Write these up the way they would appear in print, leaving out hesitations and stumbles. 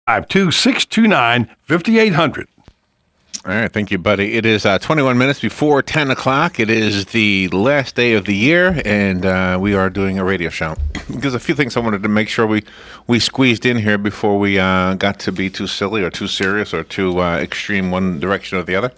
629-5800. All right, thank you, buddy. It is 21 minutes before 10 o'clock. It is the last day of the year, and we are doing a radio show. There's a few things I wanted to make sure we squeezed in here before we got to be too silly or too serious or too extreme one direction or the other.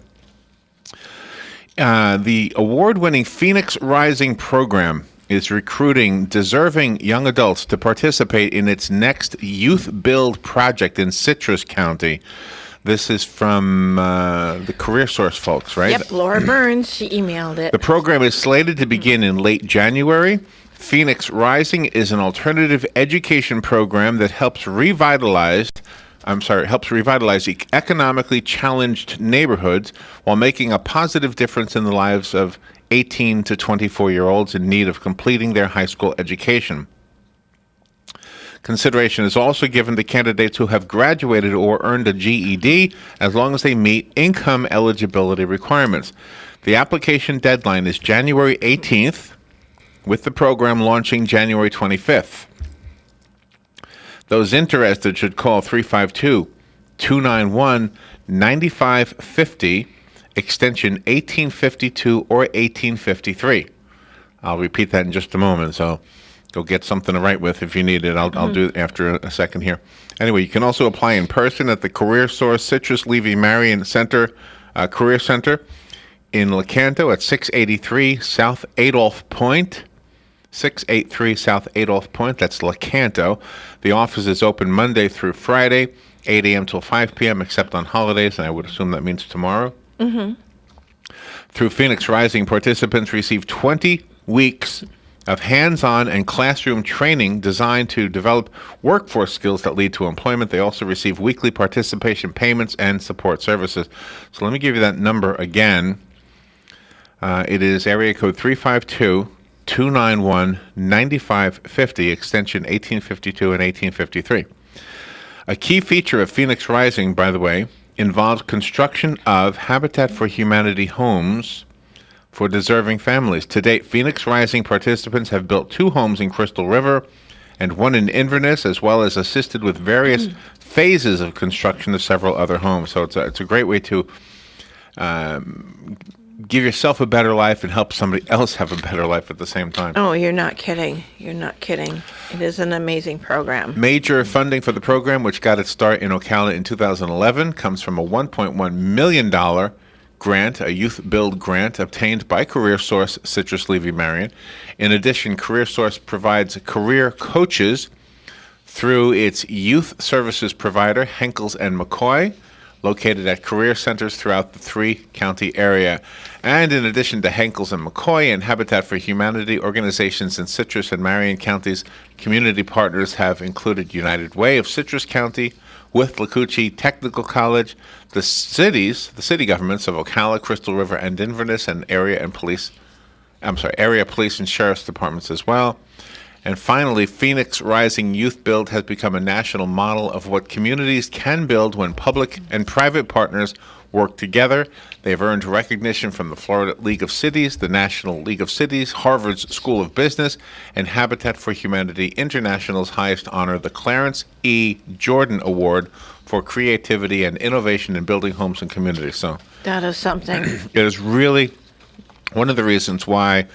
The award-winning Phoenix Rising program is recruiting deserving young adults to participate in its next Youth Build project in Citrus County. This is from the Career Source folks, right? Yep, Laura Burns, she emailed it. The program is slated to begin in late January. Phoenix Rising is an alternative education program that helps revitalize economically challenged neighborhoods while making a positive difference in the lives of 18 to 24-year-olds in need of completing their high school education. Consideration is also given to candidates who have graduated or earned a GED as long as they meet income eligibility requirements. The application deadline is January 18th, with the program launching January 25th. Those interested should call 352-291-9550, extension 1852 or 1853. I'll repeat that in just a moment, so go get something to write with if you need it. I'll do it after a second here. Anyway, you can also apply in person at the Career Source Citrus Levy Marion Center, Career Center in Lecanto at 683 South Adolph Point. 683 South Adolph Point, that's Lecanto. The office is open Monday through Friday, 8 a.m. till 5 p.m., except on holidays, and I would assume that means tomorrow. Through Phoenix Rising, participants receive 20 weeks of hands-on and classroom training designed to develop workforce skills that lead to employment. They also receive weekly participation payments and support services. So let me give you that number again. It is area code 352-291-9550, extension 1852 and 1853. A key feature of Phoenix Rising, by the way, involves construction of Habitat for Humanity homes for deserving families. To date, Phoenix Rising participants have built 2 homes in Crystal River and 1 in Inverness, as well as assisted with various phases of construction of several other homes. So it's a great way to give yourself a better life and help somebody else have a better life at the same time. Oh, you're not kidding. You're not kidding. It is an amazing program. Major funding for the program, which got its start in Ocala in 2011, comes from a $1.1 million grant, a Youth Build grant obtained by Career Source Citrus Levy Marion. In addition, Career Source provides career coaches through its youth services provider, Henkels and McCoy, located at career centers throughout the 3-county area. And in addition to Henkels and McCoy and Habitat for Humanity, organizations in Citrus and Marion counties, community partners have included United Way of Citrus County, with Lakuchi Technical College, the city governments of Ocala, Crystal River, and Inverness, and area police and sheriff's departments as well. And finally, Phoenix Rising Youth Build has become a national model of what communities can build when public and private partners work together. They've earned recognition from the Florida League of Cities, the National League of Cities, Harvard's School of Business, and Habitat for Humanity International's highest honor, the Clarence E. Jordan Award for Creativity and Innovation in Building Homes and Communities. So That is something. it is really one of the reasons why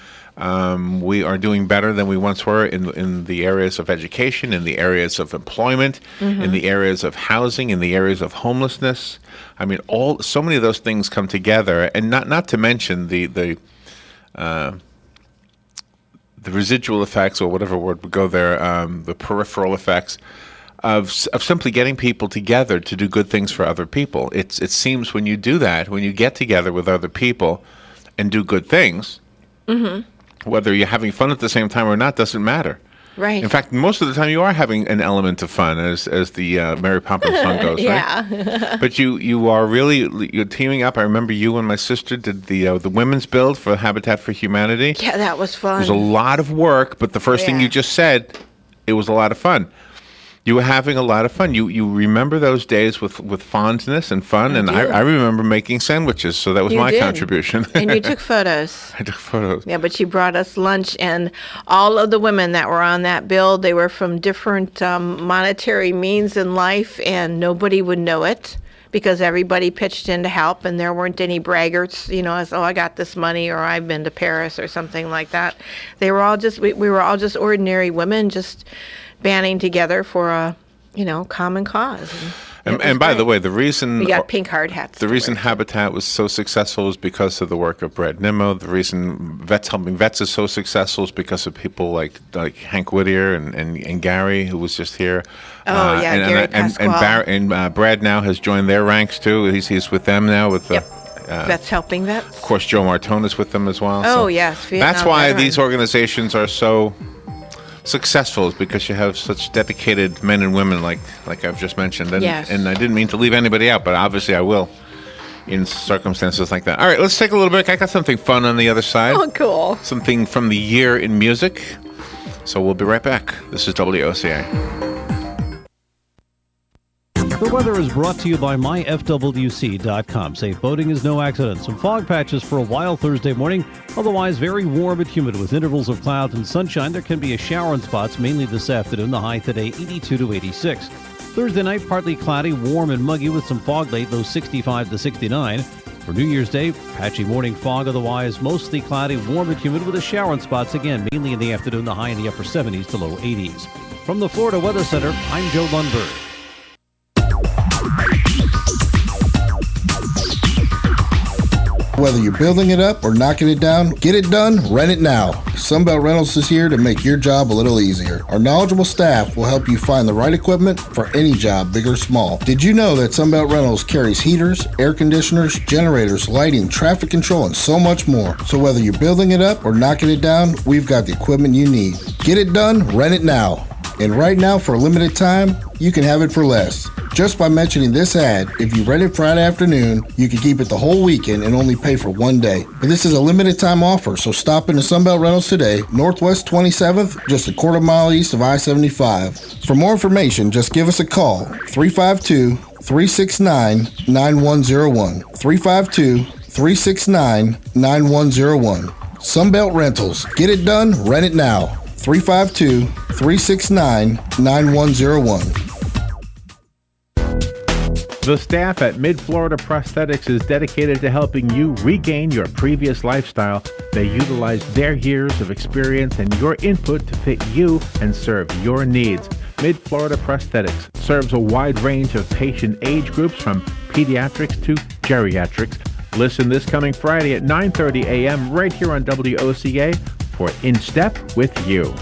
we are doing better than we once were in the areas of education, in the areas of employment, in the areas of housing, in the areas of homelessness. I mean, so many of those things come together, and not to mention the residual effects, or whatever word would go there, the peripheral effects of simply getting people together to do good things for other people. It seems when you do that, when you get together with other people and do good things, whether you're having fun at the same time or not doesn't matter. Right. In fact, most of the time you are having an element of fun, as the Mary Poppins song goes, right? Yeah. But you're teaming up. I remember you and my sister did the women's build for Habitat for Humanity. Yeah, that was fun. It was a lot of work, but the first thing you just said, it was a lot of fun. You were having a lot of fun. You remember those days with fondness and fun, and I remember making sandwiches, so that was my contribution. And you took photos. I took photos. Yeah, but you brought us lunch, and all of the women that were on that bill, they were from different monetary means in life, and nobody would know it because everybody pitched in to help, and there weren't any braggarts, as, I got this money, or I've been to Paris, or something like that. They were all just, we were all just ordinary women, just banding together for a, common cause. And by the way, the reason we got pink hard hats. The reason Habitat was so successful is because of the work of Brad Nimmo. The reason Helping Vets is so successful is because of people like Hank Whittier and Gary, who was just here. Gary Pasquale. And Brad now has joined their ranks too. He's with them now with the. Vets Helping Vets. Of course, Joe Martone is with them as well. Oh, yes. That's why these organizations are so successful, is because you have such dedicated men and women like I've just mentioned. And, and I didn't mean to leave anybody out, but obviously I will in circumstances like that. All right, let's take a little break. I got something fun on the other side. Oh, cool. Something from the year in music. So we'll be right back. This is WOCA. The weather is brought to you by myfwc.com. Safe boating is no accident. Some fog patches for a while Thursday morning. Otherwise, very warm and humid with intervals of clouds and sunshine. There can be a shower in spots, mainly this afternoon. The high today, 82 to 86. Thursday night, partly cloudy, warm and muggy with some fog late, low 65 to 69. For New Year's Day, patchy morning fog. Otherwise, mostly cloudy, warm and humid with a shower in spots. Again, mainly in the afternoon. The high in the upper 70s to low 80s. From the Florida Weather Center, I'm Joe Lundberg. Whether you're building it up or knocking it down, get it done, rent it now. Sunbelt Rentals is here to make your job a little easier. Our knowledgeable staff will help you find the right equipment for any job, big or small. Did you know that Sunbelt Rentals carries heaters, air conditioners, generators, lighting, traffic control, and so much more? So whether you're building it up or knocking it down, we've got the equipment you need. Get it done, rent it now. And right now, for a limited time, you can have it for less. Just by mentioning this ad, if you rent it Friday afternoon, you can keep it the whole weekend and only pay for one day. But this is a limited time offer, so stop into Sunbelt Rentals today, Northwest 27th, just a quarter mile east of I-75. For more information, just give us a call, 352-369-9101. 352-369-9101. Sunbelt Rentals. Get it done, rent it now. 352-369-9101. The staff at Mid-Florida Prosthetics is dedicated to helping you regain your previous lifestyle. They utilize their years of experience and your input to fit you and serve your needs. Mid-Florida Prosthetics serves a wide range of patient age groups from pediatrics to geriatrics. Listen this coming Friday at 9:30 a.m. right here on WOCA for In Step with You.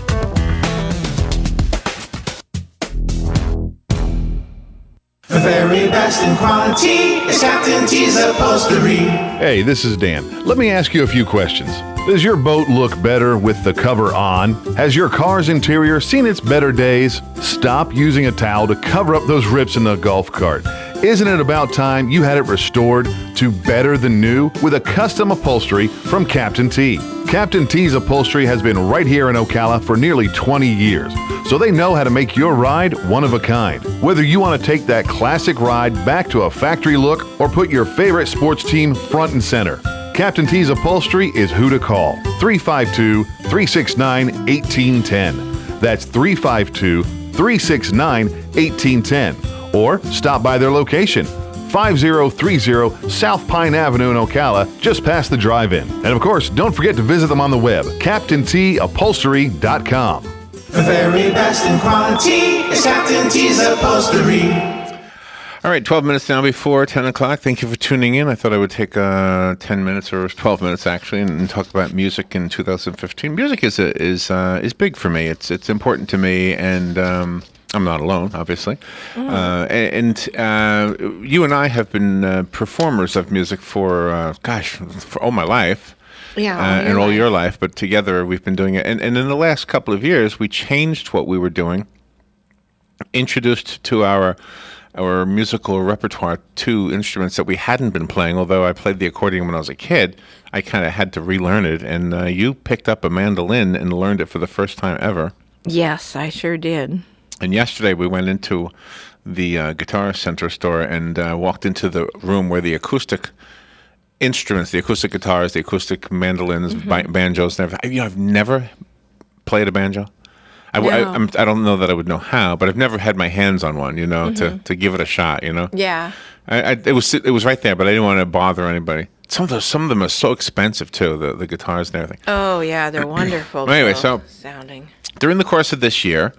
The very best in quality is Captain T's Upholstery. Hey, this is Dan. Let me ask you a few questions. Does your boat look better with the cover on? Has your car's interior seen its better days? Stop using a towel to cover up those rips in the golf cart. Isn't it about time you had it restored to better than new with a custom upholstery from Captain T? Captain T's Upholstery has been right here in Ocala for nearly 20 years, so they know how to make your ride one of a kind. Whether you want to take that classic ride back to a factory look or put your favorite sports team front and center, Captain T's Upholstery is who to call. 352-369-1810. That's 352-369-1810. Or stop by their location, 5030 South Pine Avenue in Ocala, just past the drive-in. And of course, don't forget to visit them on the web, CaptainTUpholstery.com. The very best in quality is Captain T's Upholstery. All right, 12 minutes now before 10 o'clock. Thank you for tuning in. I thought I would take 10 minutes, or 12 minutes actually, and talk about music in 2015. Music is big for me. It's important to me, and I'm not alone, obviously. And you and I have been performers of music for all my life. Yeah, and all your life, but together we've been doing it. And in the last couple of years, we changed what we were doing, introduced to our musical repertoire two instruments that we hadn't been playing. Although I played the accordion when I was a kid, I kind of had to relearn it. And you picked up a mandolin and learned it for the first time ever. Yes, I sure did. And yesterday we went into the Guitar Center store and walked into the room where the acoustic instruments, the acoustic guitars, the acoustic mandolins, banjos, and everything. I've never played a banjo. I don't know that I would know how, but I've never had my hands on one, to give it a shot, Yeah. It was right there, but I didn't want to bother anybody. Some of them are so expensive too, the guitars and everything. Oh, yeah, they're wonderful. Anyway, so sounding. During the course of this year,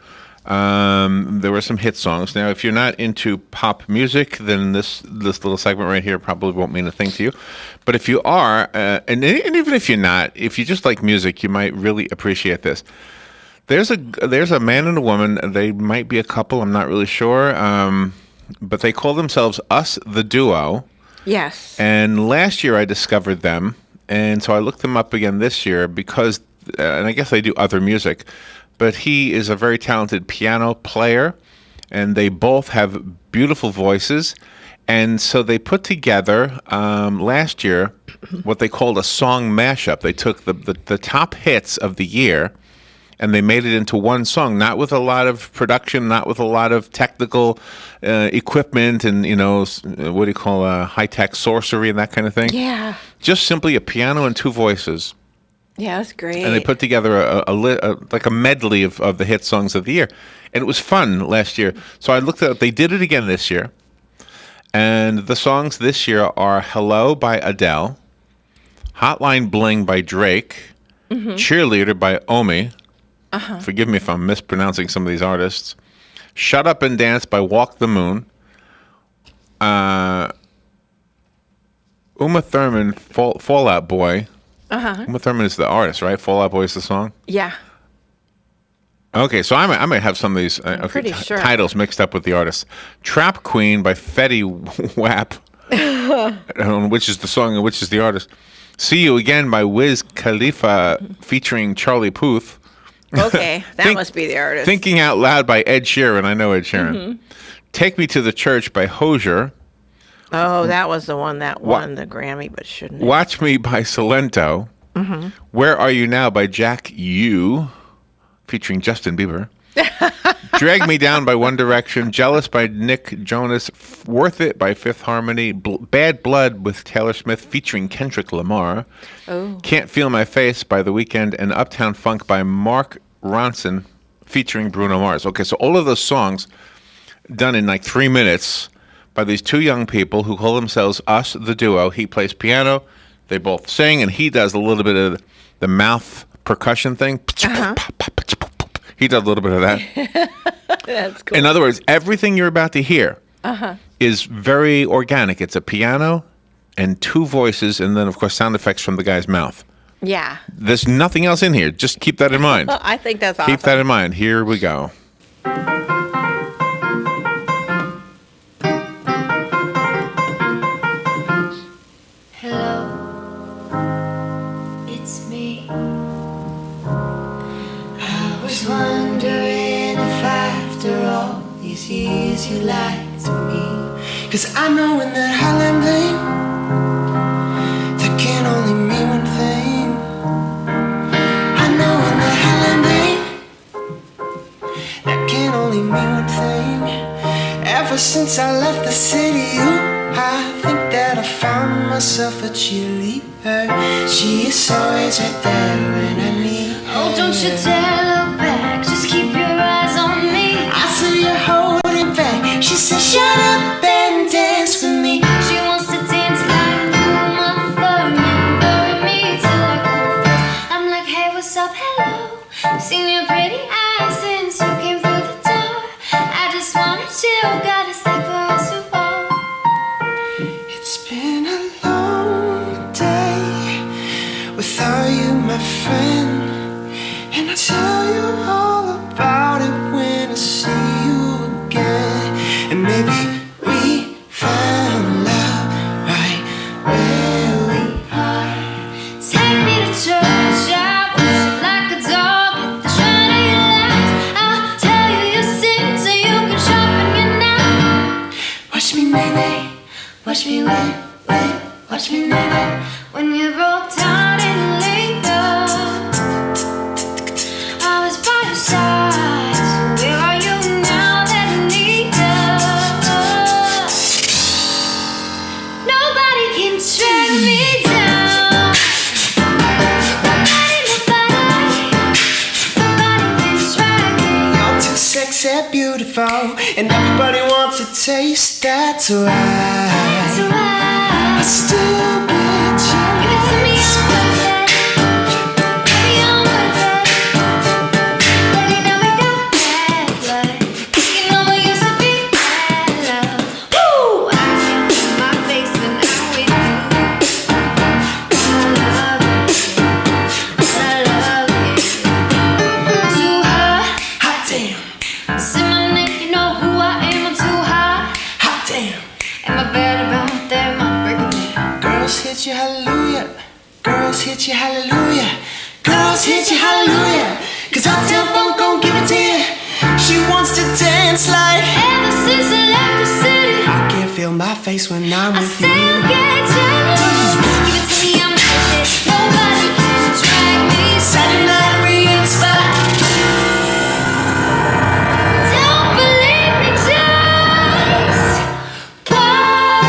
there were some hit songs. Now, if you're not into pop music, then this little segment right here probably won't mean a thing to you. But if you are, and even if you're not, if you just like music, you might really appreciate this. There's a man and a woman. They might be a couple. I'm not really sure. But they call themselves Us the Duo. Yes. And last year I discovered them, and so I looked them up again this year because, and I guess they do other music, but he is a very talented piano player, and they both have beautiful voices. And so they put together last year what they called a song mashup. They took the top hits of the year, and they made it into one song, not with a lot of production, not with a lot of technical equipment and, what do you call high-tech sorcery and that kind of thing. Yeah. Just simply a piano and two voices. Yeah, that's great. And they put together a medley of the hit songs of the year. And it was fun last year. So I looked up, they did it again this year. And the songs this year are Hello by Adele, Hotline Bling by Drake, Cheerleader by Omi. Forgive me if I'm mispronouncing some of these artists. Shut Up and Dance by Walk the Moon. Uma Thurman, Fall Out Boy. Uma Thurman is the artist, right? Fall Out Boy is the song? Yeah. Okay, so I might have some of these pretty sure. titles mixed up with the artists. Trap Queen by Fetty Wap, which is the song and which is the artist. See You Again by Wiz Khalifa featuring Charlie Puth. Okay, that must be the artist. Thinking Out Loud by Ed Sheeran. I know Ed Sheeran. Take Me to the Church by Hozier. Oh, that was the one that won the Grammy, but shouldn't it? Watch Me by Salento. Where Are You Now by Jack U, featuring Justin Bieber. Drag Me Down by One Direction. Jealous by Nick Jonas. Worth It by Fifth Harmony. Bad Blood with Taylor Smith featuring Kendrick Lamar. Oh. Can't Feel My Face by The Weeknd. And Uptown Funk by Mark Ronson featuring Bruno Mars. Okay, so all of those songs done in like 3 minutes by these two young people who call themselves Us the Duo. He plays piano, they both sing, and he does a little bit of the mouth percussion thing. He does a little bit of that. That's cool. In other words, everything you're about to hear is very organic. It's a piano and two voices, and then, of course, sound effects from the guy's mouth. Yeah. There's nothing else in here. Just keep that in mind. I think that's awesome. Keep that in mind. Here we go. Hello, it's me. I was wondering if after all these years you lied to me. 'Cause I know in that Highland Bling, that can only mean one thing. I know in that Highland Bling, that can only mean one thing. Ever since I left the city, I think that I found myself a cheerleader. She is always right there when I need her. Oh, don't you dare look back, just keep your eyes on me. I see you holding back. She said, shut up and dance with me. She wants to dance like Uma Thurman, bury me till I go first. I'm like, hey, what's up, hello. Seen your pretty eyes since you came through the door. I just wanna chill, gotta stay for us to all. It's been a long day without you, my friend, and I'll tell you all about it when I see you again. And maybe we found love right where we are. Take me to church, I worship like a dog at the shrine of your lies. I'll tell you your sins so you can sharpen your knife. Watch me, nay, watch me wait, watch me nay. When you broke down in Lincoln, I was by your side. So where are you now? said beautiful, and everybody wants to taste. That's why I still get jealous. Give it to me, I'm worth it. Baby, I'm worth it. Baby, now we got bad blood. 'Cause you know we used to be bad love. Woo! I can feel my face when I'm with you. I love it. Too hot, hot damn. Say my name, you know who I am. I'm too hot, hot damn. Am I bad about that? Am I breaking it? Girls hit you, hallelujah. Girls hit you, hallelujah. Girls hit you, hallelujah. 'Cause Uptown Funk gon' give it to you. She wants to dance like ever since I left the city. I can feel my face when I'm with you. I still get jealous. Give it to me, I'm with it. Nobody can drag me. Saturday night real spot. Don't believe me, just watch.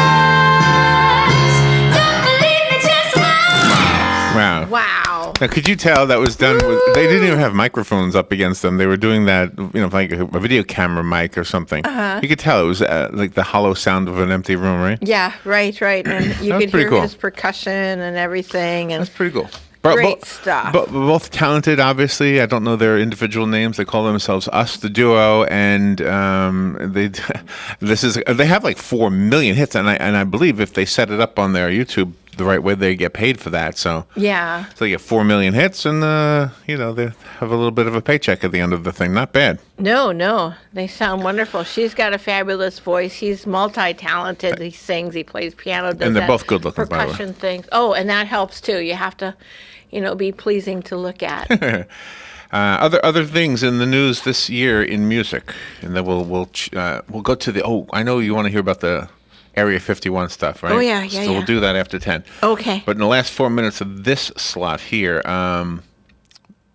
Don't believe me, just watch. Wow. Wow. Now, could you tell that was done with? They didn't even have microphones up against them. They were doing that, like a video camera mic or something. You could tell it was like the hollow sound of an empty room, right? Yeah, right. And you That was could pretty hear cool. his percussion and everything. And That's pretty cool. Great stuff. Both talented, obviously. I don't know their individual names. They call themselves Us the Duo, and they have like 4 million hits, and I believe if they set it up on their YouTube the right way, they get paid for that. So yeah. they get 4 million hits, and they have a little bit of a paycheck at the end of the thing. Not bad. No, they sound wonderful. She's got a fabulous voice. He's multi-talented. He sings, he plays piano, does And they're that both good-looking, by the way. percussion things. Oh, and that helps too. You have to, be pleasing to look at. Other things in the news this year in music, and then we'll go to the. Oh, I know you want to hear about the Area 51 stuff, right? Oh, yeah. So we'll do that after 10. Okay. But in the last 4 minutes of this slot here,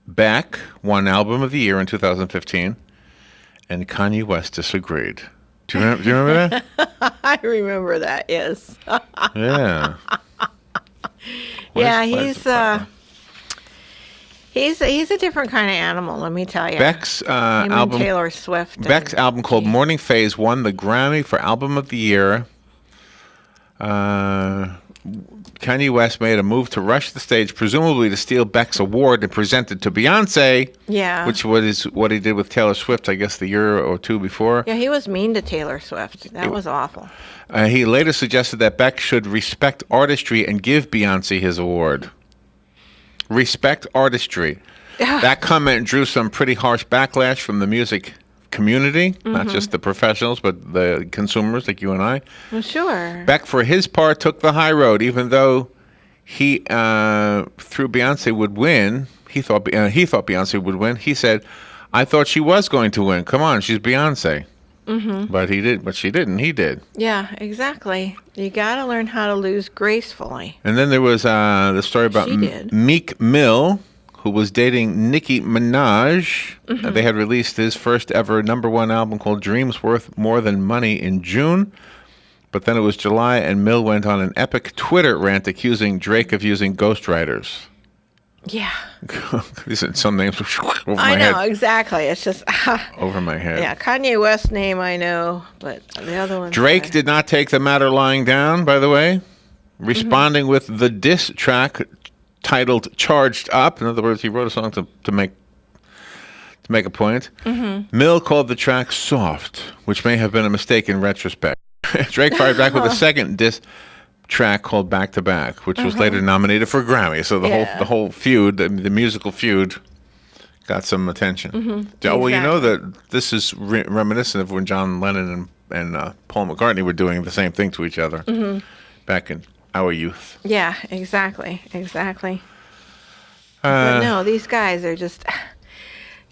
Beck won Album of the Year in 2015, and Kanye West disagreed. Do you remember that? I remember that, yes. Yeah. Yeah, He's he's a different kind of animal, let me tell you. Beck's Him and album. Taylor Swift. Beck's album called Morning Phase won the Grammy for Album of the Year. Kanye West made a move to rush the stage, presumably to steal Beck's award and present it to Beyonce. Yeah. Which was what he did with Taylor Swift, I guess, the year or two before. Yeah, he was mean to Taylor Swift. That was awful. He later suggested that Beck should respect artistry and give Beyonce his award. Respect artistry. That comment drew some pretty harsh backlash from the music community, not just the professionals, but the consumers like you and I. Well, sure. Beck, for his part, took the high road, even though he through Beyonce would win. He thought Beyonce would win. He said, "I thought she was going to win. Come on, she's Beyonce." But she didn't. He did. Yeah, exactly. You got to learn how to lose gracefully. And then there was the story about She did. Meek Mill, who was dating Nicki Minaj. They had released his first ever #1 album called Dreams Worth More Than Money in June. But then it was July, and Mill went on an epic Twitter rant accusing Drake of using ghostwriters. Yeah. These are some names over my I know, head. exactly. It's just, Over my head. yeah, Kanye West's name I know, but the other one. Drake did not take the matter lying down, by the way, responding with the diss track titled "Charged Up." In other words, he wrote a song to make a point. Mill called the track soft, which may have been a mistake in retrospect. Drake fired back with a second diss track called "Back to Back," which was later nominated for a Grammy. So the whole feud, the musical feud, got some attention. Well, you know that this is reminiscent of when John Lennon and Paul McCartney were doing the same thing to each other back in our youth. Yeah, exactly. But no, these guys are just,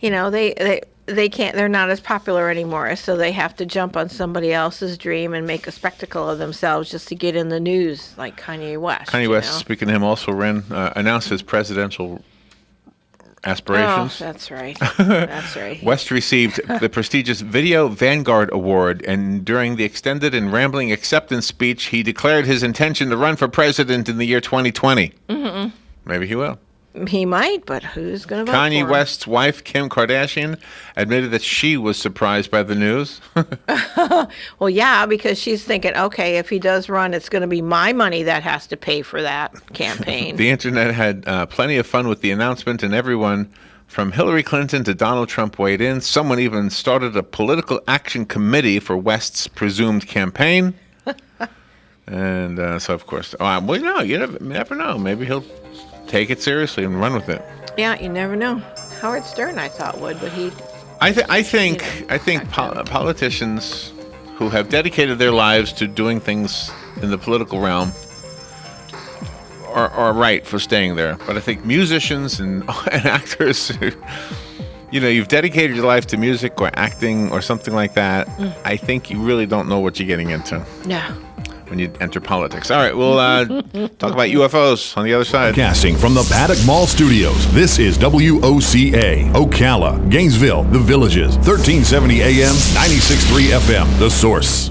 they can't, they're not as popular anymore, so they have to jump on somebody else's dream and make a spectacle of themselves just to get in the news, like Kanye West. Kanye West, speaking to him, also announced his presidential aspirations. Oh, that's right. That's right. West received the prestigious Video Vanguard Award, and during the extended and rambling acceptance speech, he declared his intention to run for president in the year 2020. Maybe he will. He might, but who's going to vote Kanye for him? West's wife, Kim Kardashian, admitted that she was surprised by the news. Well, yeah, because she's thinking, okay, if he does run, it's going to be my money that has to pay for that campaign. The internet had plenty of fun with the announcement, and everyone from Hillary Clinton to Donald Trump weighed in. Someone even started a political action committee for West's presumed campaign. And so, of course, you never know. Maybe he'll take it seriously and run with it. Yeah, you never know. Howard Stern, I thought would, but he. I think politicians who have dedicated their lives to doing things in the political realm are right for staying there. But I think musicians and actors, you've dedicated your life to music or acting or something like that. I think you really don't know what you're getting into. No. When you enter politics. All right, we'll talk about UFOs on the other side. Casting from the Paddock Mall Studios, this is WOCA, Ocala, Gainesville, The Villages, 1370 AM, 96.3 FM, The Source.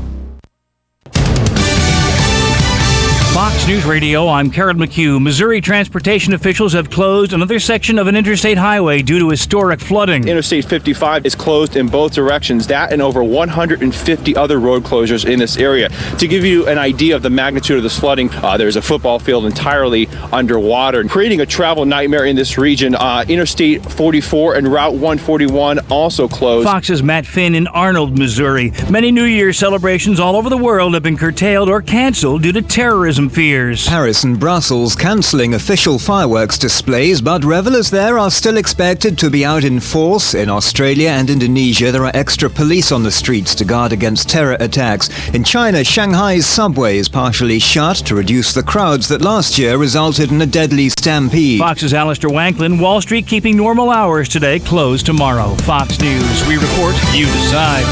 Fox News Radio, I'm Carol McHugh. Missouri transportation officials have closed another section of an interstate highway due to historic flooding. Interstate 55 is closed in both directions, that and over 150 other road closures in this area. To give you an idea of the magnitude of this flooding, there's a football field entirely underwater, creating a travel nightmare in this region. Interstate 44 and Route 141 also closed. Fox's Matt Finn in Arnold, Missouri. Many New Year's celebrations all over the world have been curtailed or canceled due to terrorism fears. Paris and Brussels cancelling official fireworks displays, but revelers there are still expected to be out in force. In Australia and Indonesia, there are extra police on the streets to guard against terror attacks. In China, Shanghai's subway is partially shut to reduce the crowds that last year resulted in a deadly stampede. Fox's Alistair Wanklin. Wall Street keeping normal hours today, closed tomorrow. Fox News. We report, you decide.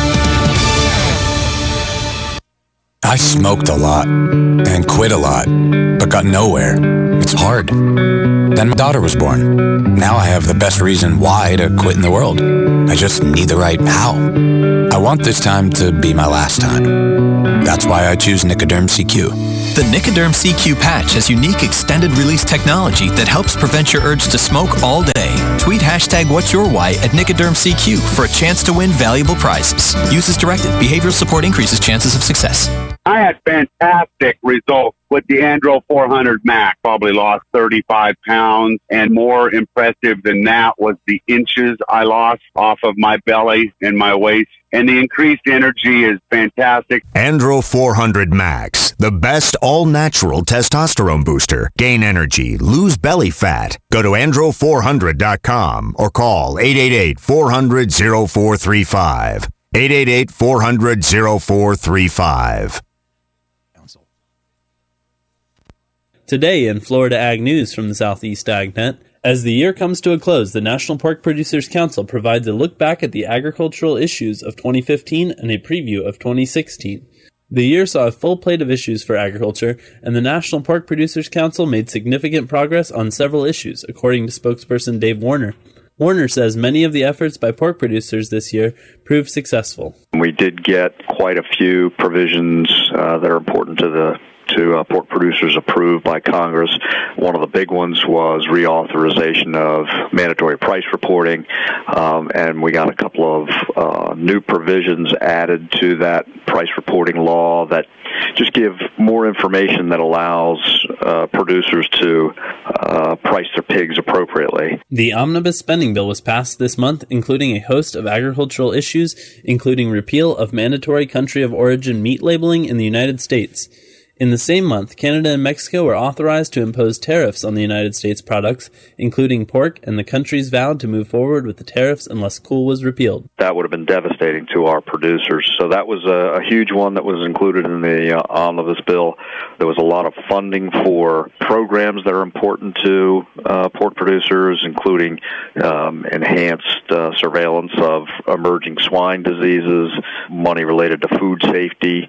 I smoked a lot and quit a lot, but got nowhere. It's hard. Then my daughter was born. Now I have the best reason why to quit in the world. I just need the right how. I want this time to be my last time. That's why I choose Nicoderm CQ. The Nicoderm CQ patch has unique extended release technology that helps prevent your urge to smoke all day. Tweet hashtag What's Your Why at Nicoderm CQ for a chance to win valuable prizes. Use as directed. Behavioral support increases chances of success. I had fantastic results with the Andro 400 Max. Probably lost 35 pounds, and more impressive than that was the inches I lost off of my belly and my waist. And the increased energy is fantastic. Andro 400 Max, the best all-natural testosterone booster. Gain energy, lose belly fat. Go to andro400.com or call 888-400-0435. 888-400-0435. Today in Florida Ag News from the Southeast AgNet, as the year comes to a close, the National Pork Producers Council provides a look back at the agricultural issues of 2015 and a preview of 2016. The year saw a full plate of issues for agriculture, and the National Pork Producers Council made significant progress on several issues, according to spokesperson Dave Warner. Warner says many of the efforts by pork producers this year proved successful. We did get quite a few provisions that are important to pork producers approved by Congress. One of the big ones was reauthorization of mandatory price reporting, and we got a couple of new provisions added to that price reporting law that just give more information that allows producers to price their pigs appropriately. The omnibus spending bill was passed this month, including a host of agricultural issues, including repeal of mandatory country of origin meat labeling in the United States. In the same month, Canada and Mexico were authorized to impose tariffs on the United States products, including pork, and the countries vowed to move forward with the tariffs unless coal was repealed. That would have been devastating to our producers. So that was a huge one that was included in the omnibus bill. There was a lot of funding for programs that are important to pork producers, including enhanced surveillance of emerging swine diseases, money related to food safety.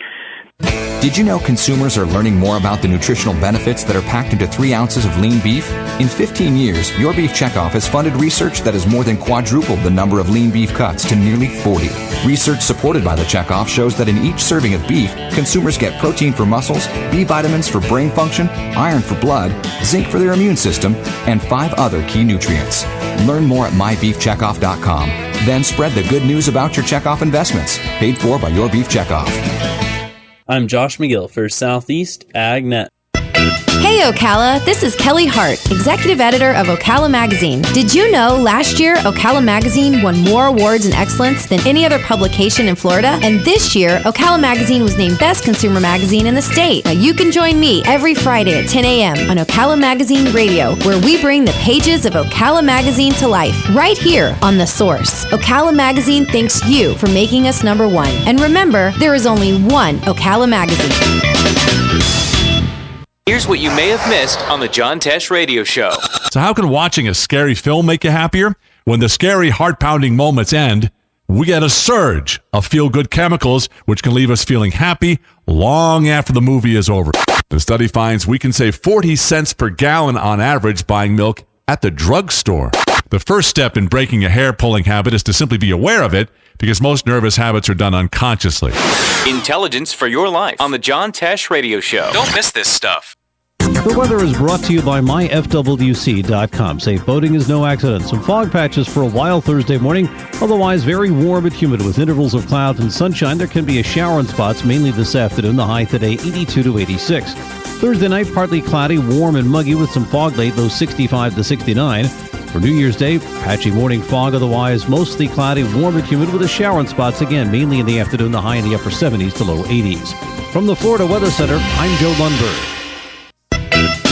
Did you know consumers are learning more about the nutritional benefits that are packed into 3 ounces of lean beef? In 15 years, Your Beef Checkoff has funded research that has more than quadrupled the number of lean beef cuts to nearly 40. Research supported by the Checkoff shows that in each serving of beef, consumers get protein for muscles, B vitamins for brain function, iron for blood, zinc for their immune system, and 5 other key nutrients. Learn more at mybeefcheckoff.com. Then spread the good news about your Checkoff investments. Paid for by Your Beef Checkoff. I'm Josh McGill for Southeast AgNet. Hey Ocala, this is Kelly Hart, Executive Editor of Ocala Magazine. Did you know last year Ocala Magazine won more awards in excellence than any other publication in Florida? And this year, Ocala Magazine was named Best Consumer Magazine in the state. Now you can join me every Friday at 10 a.m. on Ocala Magazine Radio, where we bring the pages of Ocala Magazine to life, right here on The Source. Ocala Magazine thanks you for making us number one. And remember, there is only one Ocala Magazine. Here's what you may have missed on the John Tesh Radio Show. So how can watching a scary film make you happier? When the scary, heart-pounding moments end, we get a surge of feel-good chemicals, which can leave us feeling happy long after the movie is over. The study finds we can save 40 cents per gallon on average buying milk at the drugstore. The first step in breaking a hair-pulling habit is to simply be aware of it, because most nervous habits are done unconsciously. Intelligence for your life on the John Tesh Radio Show. Don't miss this stuff. The weather is brought to you by myfwc.com. Safe boating is no accident. Some fog patches for a wild Thursday morning. Otherwise, very warm and humid with intervals of clouds and sunshine. There can be a shower in spots, mainly this afternoon. The high today, 82 to 86. Thursday night, partly cloudy, warm and muggy with some fog late, low 65 to 69. For New Year's Day, patchy morning fog, otherwise mostly cloudy, warm and humid with a shower in spots, again, mainly in the afternoon, the high in the upper 70s to low 80s. From the Florida Weather Center, I'm Joe Lundberg.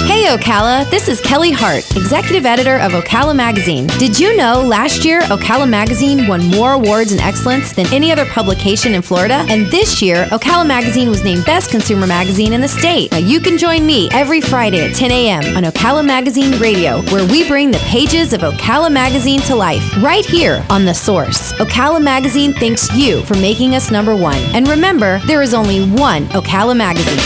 Hey Ocala, this is Kelly Hart, Executive Editor of Ocala Magazine. Did you know last year Ocala Magazine won more awards in excellence than any other publication in Florida? And this year, Ocala Magazine was named Best Consumer Magazine in the state. Now you can join me every Friday at 10 a.m. on Ocala Magazine Radio, where we bring the pages of Ocala Magazine to life, right here on The Source. Ocala Magazine thanks you for making us number one. And remember, there is only one Ocala Magazine.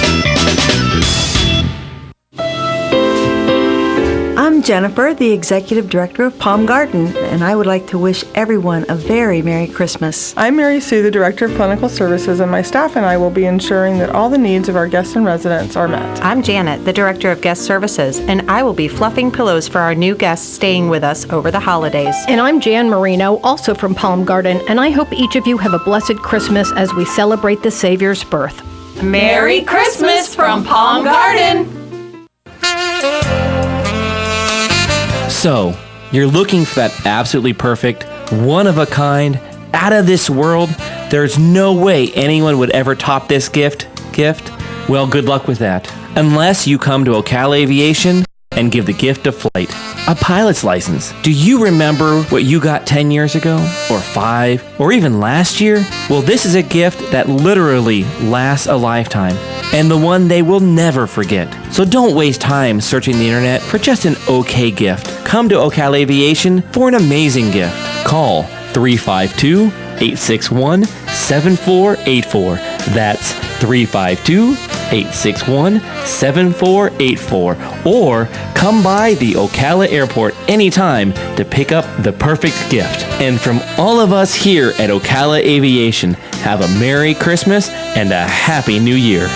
I'm Jennifer, the Executive Director of Palm Garden, and I would like to wish everyone a very Merry Christmas. I'm Mary Sue, the Director of Clinical Services, and my staff and I will be ensuring that all the needs of our guests and residents are met. I'm Janet, the Director of Guest Services, and I will be fluffing pillows for our new guests staying with us over the holidays. And I'm Jan Marino, also from Palm Garden, and I hope each of you have a blessed Christmas as we celebrate the Savior's birth. Merry Christmas from Palm Garden! So, you're looking for that absolutely perfect, one-of-a-kind, out-of-this-world, there's no way anyone would ever top this gift? Well, good luck with that. Unless you come to Ocala Aviation and give the gift of flight, a pilot's license. Do you remember what you got 10 years ago? Or 5? Or even last year? Well, this is a gift that literally lasts a lifetime, and the one they will never forget. So don't waste time searching the internet for just an okay gift. Come to Ocala Aviation for an amazing gift. Call 352-861-7484. That's 352-861-7484. Or come by the Ocala Airport anytime to pick up the perfect gift. And from all of us here at Ocala Aviation, have a Merry Christmas and a Happy New Year.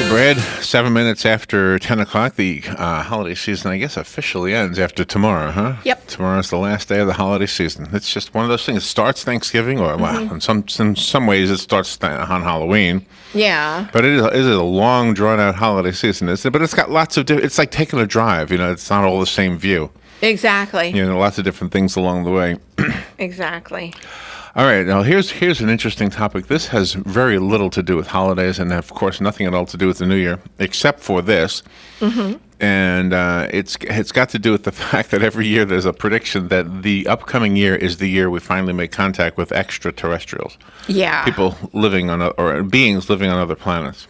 Brad, 7 minutes after 10 o'clock, the holiday season, I guess, officially ends after tomorrow, huh? Yep. Tomorrow's the last day of the holiday season. It's just one of those things. It starts Thanksgiving, or well, in some ways it starts on Halloween. Yeah. But it is a long, drawn-out holiday season, isn't it? But it's got lots of it's like taking a drive, it's not all the same view. Exactly. Lots of different things along the way. Exactly. All right, now here's an interesting topic. This has very little to do with holidays, and of course nothing at all to do with the New Year, except for this. Mm-hmm. And it's got to do with the fact that every year there's a prediction that the upcoming year is the year we finally make contact with extraterrestrials. Yeah. People living on or beings living on other planets,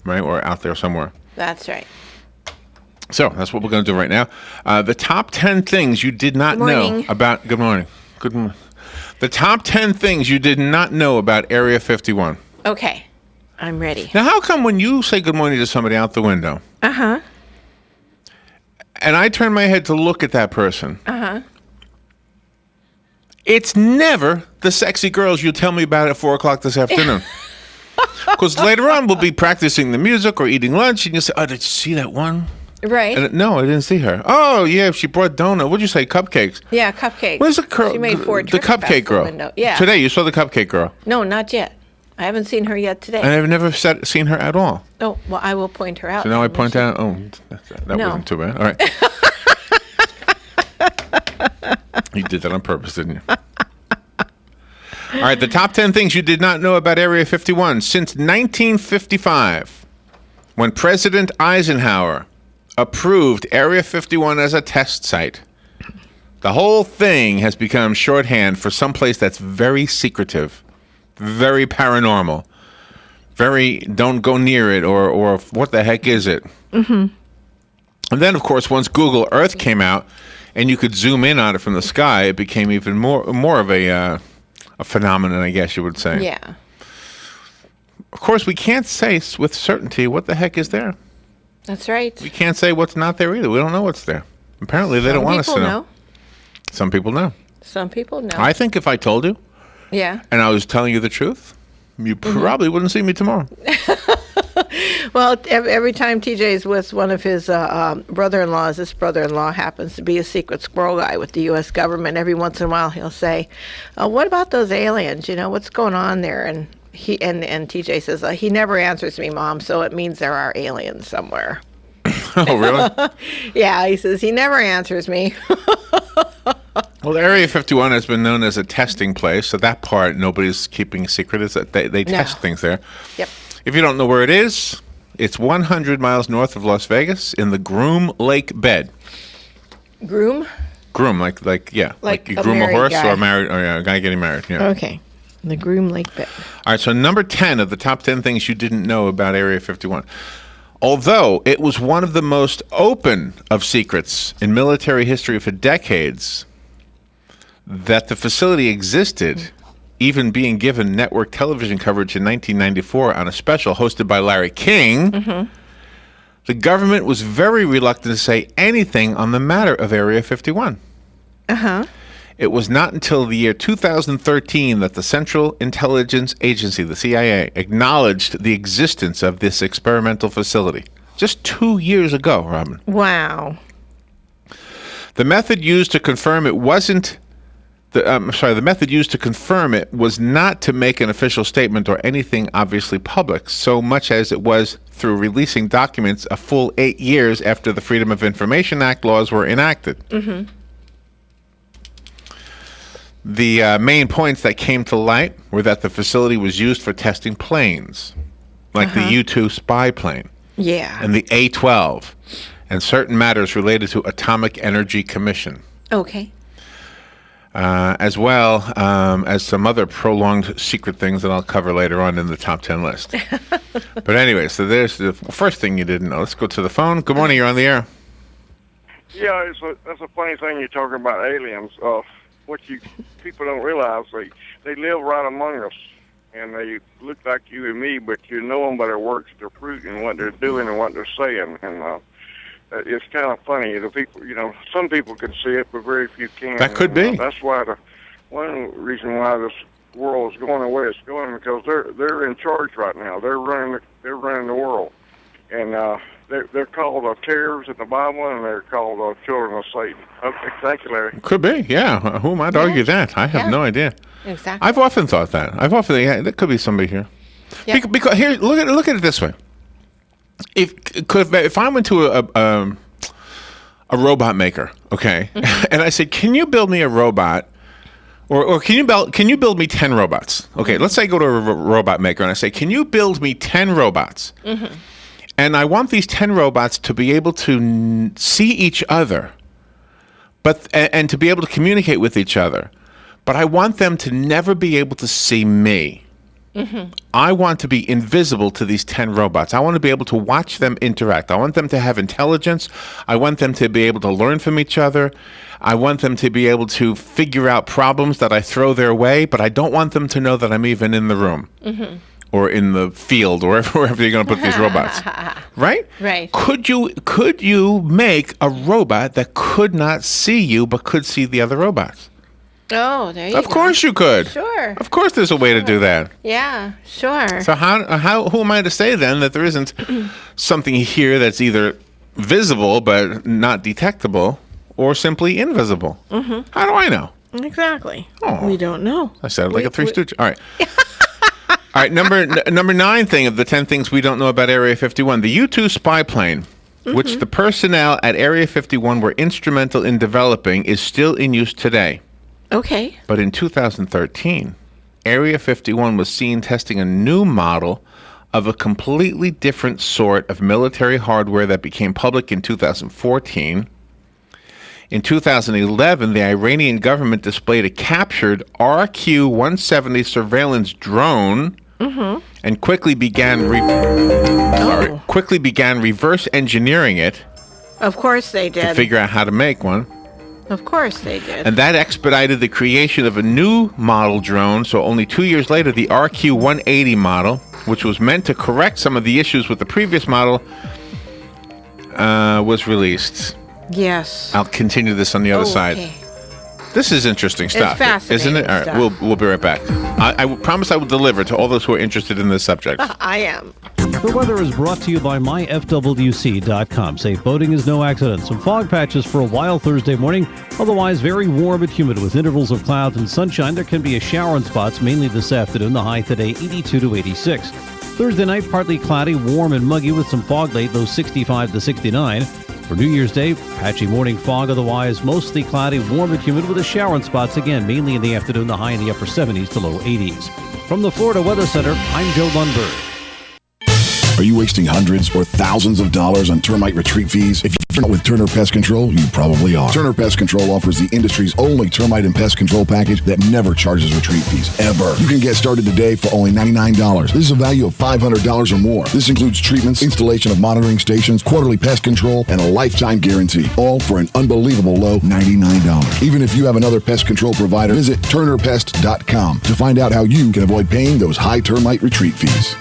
right, or out there somewhere. That's right. So that's what we're going to do right now. The top 10 things you did not know about. Good morning. Good morning. The top 10 things you did not know about Area 51. Okay. I'm ready. Now, how come when you say good morning to somebody out the window, Uh-huh. and I turn my head to look at that person, Uh-huh. it's never the sexy girls you tell me about at 4 o'clock this afternoon? Because later on, we'll be practicing the music or eating lunch, and you say, oh, did you see that one? Right. And, no, I didn't see her. Oh, yeah, she brought donut. What'd you say, cupcakes? Yeah, cupcakes. Where's the girl? She made 4 the trips cupcake past the girl. window. Yeah. Today, you saw the cupcake girl. No, not yet. I haven't seen her yet today. And I've never seen her at all. Oh, well, I will point her out. So now I point out, that No. wasn't too bad. All right. You did that on purpose, didn't you? All right, the top 10 things you did not know about Area 51. Since 1955, when President Eisenhower approved Area 51 as a test site, the whole thing has become shorthand for someplace that's very secretive, very paranormal, very don't go near it, or what the heck is it? Mm-hmm. And then, of course, once Google Earth came out and you could zoom in on it from the sky, it became even more of a phenomenon, I guess you would say. Yeah. Of course, we can't say with certainty what the heck is there. That's right. We can't say what's not there either. We don't know what's there. Apparently, they don't want us to know. Some people know. Some people know. I think if I told you Yeah. and I was telling you the truth, you probably wouldn't see me tomorrow. Well, every time TJ's with one of his brother-in-laws, this brother-in-law happens to be a secret squirrel guy with the U.S. government. Every once in a while, he'll say, "What about those aliens? You know, what's going on there?" And he and TJ says, "He never answers me, Mom, so it means there are aliens somewhere." Oh, really? Yeah, he says he never answers me. Well, Area 51 has been known as a testing place, so that part nobody's keeping secret. Is that they test things there. Yep. If you don't know where it is, it's 100 miles north of Las Vegas in the Groom Lake Bed. Groom? Groom, like you Like a groom a married horse guy. or a guy getting married. Yeah. Okay. The Groom Lake Bed. All right, so number 10 of the top 10 things you didn't know about Area 51. Although it was one of the most open of secrets in military history for decades, that the facility existed, even being given network television coverage in 1994 on a special hosted by Larry King, the government was very reluctant to say anything on the matter of Area 51. Uh-huh. It was not until the year 2013 that the Central Intelligence Agency, the CIA, acknowledged the existence of this experimental facility. Just 2 years ago, Robin. Wow. The method used to confirm it wasn't the method used to confirm it was not to make an official statement or anything obviously public, so much as it was through releasing documents a full 8 years after the Freedom of Information Act laws were enacted. Mm-hmm. The main points that came to light were that the facility was used for testing planes, like the U-2 spy plane Yeah. and the A-12, and certain matters related to Atomic Energy Commission. Okay. As well as some other prolonged secret things that I'll cover later on in the top 10 list. But anyway, so there's the first thing you didn't know. Let's go to the phone. Good morning, you're on the air. Yeah, that's a funny thing you're talking about aliens. People don't realize, they live right among us, and they look like you and me, but you know them by their works, their fruit, and what they're doing and what they're saying. And it's kind of funny. The people, some people can see it, but very few can. That could be. That's why one reason why this world is going the way it's going, because they're in charge right now. They're running the world, and they're called terrors in the Bible, and they're called children of Satan. Okay, thank you, Larry. Could be, yeah. Who might argue that? I have no idea. Exactly. I've often thought that. There could be somebody here. Yeah. Because here, look at it this way. If I went to a robot maker, okay, and I said, "Can you build me a robot?" Or can you build me 10 robots? Okay, let's say I go to a robot maker and I say, "Can you build me 10 robots?" Mm-hmm. And I want these 10 robots to be able to see each other, and to be able to communicate with each other. But I want them to never be able to see me. Mm-hmm. I want to be invisible to these 10 robots. I want to be able to watch them interact. I want them to have intelligence. I want them to be able to learn from each other. I want them to be able to figure out problems that I throw their way, but I don't want them to know that I'm even in the room. Mm-hmm. or in the field or wherever you're going to put these robots. Right? Right. Could you make a robot that could not see you but could see the other robots? Oh, there you go. Of course you could. Sure. Of course there's a way to do that. Yeah, sure. So who am I to say then that there isn't something here that's either visible but not detectable or simply invisible? Mm-hmm. How do I know? Exactly. Oh. We don't know. I sounded like a Three Stooges. All right. All right, number 9 thing of the 10 things we don't know about Area 51. The U-2 spy plane, which the personnel at Area 51 were instrumental in developing, is still in use today. Okay. But in 2013, Area 51 was seen testing a new model of a completely different sort of military hardware that became public in 2014. In 2011, the Iranian government displayed a captured RQ-170 surveillance drone and quickly began reverse engineering it. Of course they did. To figure out how to make one. Of course they did. And that expedited the creation of a new model drone. So only 2 years later, the RQ-180 model, which was meant to correct some of the issues with the previous model, was released. Yes. I'll continue this on the other side. This is interesting stuff, isn't it? All right, we'll be right back. I promise I will deliver to all those who are interested in this subject. I am. The weather is brought to you by myfwc.com. Safe boating is no accident. Some fog patches for a while Thursday morning. Otherwise, very warm and humid with intervals of clouds and sunshine. There can be a shower in spots, mainly this afternoon. The high today, 82 to 86. Thursday night, partly cloudy, warm and muggy with some fog late, low 65 to 69. For New Year's Day, patchy morning fog, otherwise mostly cloudy, warm and humid with a shower in spots again, mainly in the afternoon, the high in the upper 70s to low 80s. From the Florida Weather Center, I'm Joe Lundberg. Are you wasting hundreds or thousands of dollars on termite retreat fees? If you're not with Turner Pest Control, you probably are. Turner Pest Control offers the industry's only termite and pest control package that never charges retreat fees, ever. You can get started today for only $99. This is a value of $500 or more. This includes treatments, installation of monitoring stations, quarterly pest control, and a lifetime guarantee, all for an unbelievable low $99. Even if you have another pest control provider, visit turnerpest.com to find out how you can avoid paying those high termite retreat fees.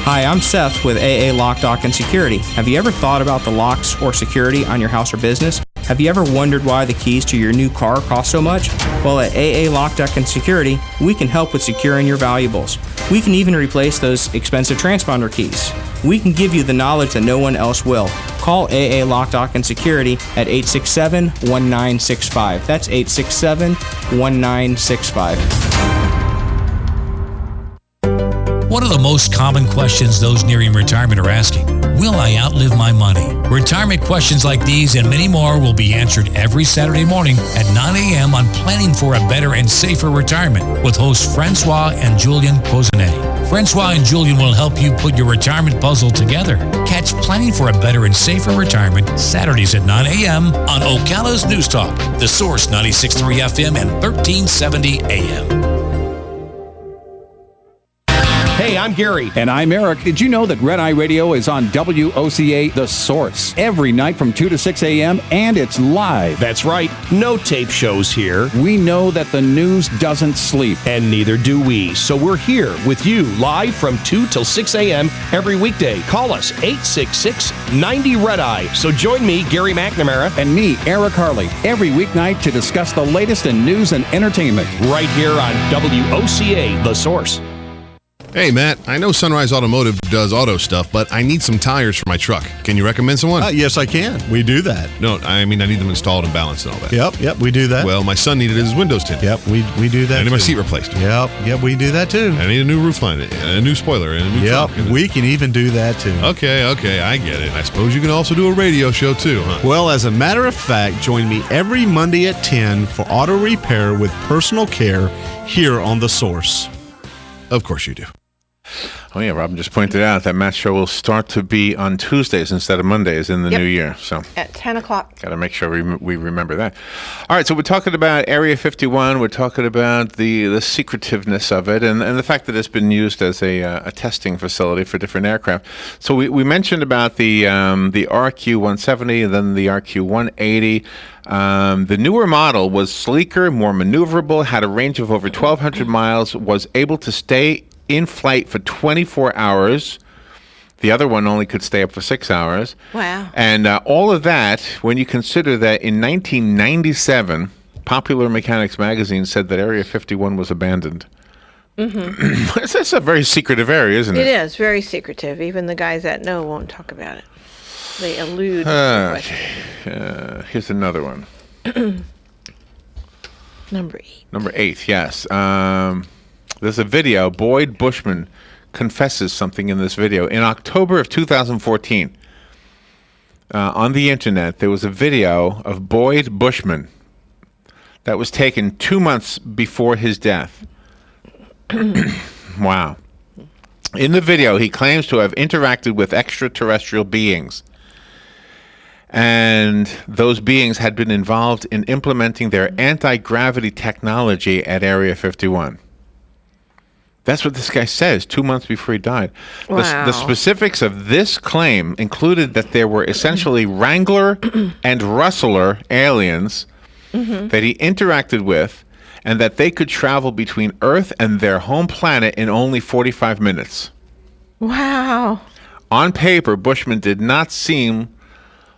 Hi, I'm Seth with AA Lock, Dock, and Security. Have you ever thought about the locks or security on your house or business? Have you ever wondered why the keys to your new car cost so much? Well, at AA Lock, Dock, and Security, we can help with securing your valuables. We can even replace those expensive transponder keys. We can give you the knowledge that no one else will. Call AA Lock, Dock, and Security at 867-1965. That's 867-1965. One of the most common questions those nearing retirement are asking, will I outlive my money? Retirement questions like these and many more will be answered every Saturday morning at 9 a.m. on Planning for a Better and Safer Retirement with hosts Francois and Julian Pozenet. Francois and Julian will help you put your retirement puzzle together. Catch Planning for a Better and Safer Retirement Saturdays at 9 a.m. on Ocala's News Talk, The Source 96.3 FM and 1370 AM. Hey, I'm Gary. And I'm Eric. Did you know that Red Eye Radio is on WOCA The Source every night from 2 to 6 a.m. and it's live? That's right. No tape shows here. We know that the news doesn't sleep. And neither do we. So we're here with you live from 2 till 6 a.m. every weekday. Call us 866-90-RED-EYE. So join me, Gary McNamara. And me, Eric Harley, every weeknight to discuss the latest in news and entertainment. Right here on WOCA The Source. Hey, Matt, I know Sunrise Automotive does auto stuff, but I need some tires for my truck. Can you recommend someone? Yes, I can. We do that. No, I mean, I need them installed and balanced and all that. Yep, we do that. Well, my son needed his windows tinted. Yep, we do that. I need my seat replaced. Yep, we do that too. I need a new roof line, a new spoiler, and a new trunk. We can even do that too. Okay, I get it. I suppose you can also do a radio show too, huh? Well, as a matter of fact, join me every Monday at 10 for auto repair with personal care here on The Source. Of course you do. Oh, yeah, Robin just pointed out that Matt's show will start to be on Tuesdays instead of Mondays in the new year. So at 10 o'clock. Got to make sure we remember that. All right, so we're talking about Area 51. We're talking about the secretiveness of it and the fact that it's been used as a testing facility for different aircraft. So we mentioned about the RQ-170 and then the RQ-180. The newer model was sleeker, more maneuverable, had a range of over 1,200 miles, was able to stay in flight for 24 hours. The other one only could stay up for 6 hours. Wow. And all of that, when you consider that in 1997, Popular Mechanics magazine said that Area 51 was abandoned. Mm-hmm. It's a very secretive area, isn't it? It is very secretive. Even the guys that know won't talk about it. They elude. Here's another one. Number 8. Number 8, yes. There's a video. Boyd Bushman confesses something in this video. In October of 2014, on the internet, there was a video of Boyd Bushman that was taken 2 months before his death. Wow. In the video, he claims to have interacted with extraterrestrial beings. And those beings had been involved in implementing their anti-gravity technology at Area 51. That's what this guy says 2 months before he died. Wow. The specifics of this claim included that there were essentially Wrangler and Rustler aliens that he interacted with, and that they could travel between Earth and their home planet in only 45 minutes. Wow. On paper, Bushman did not seem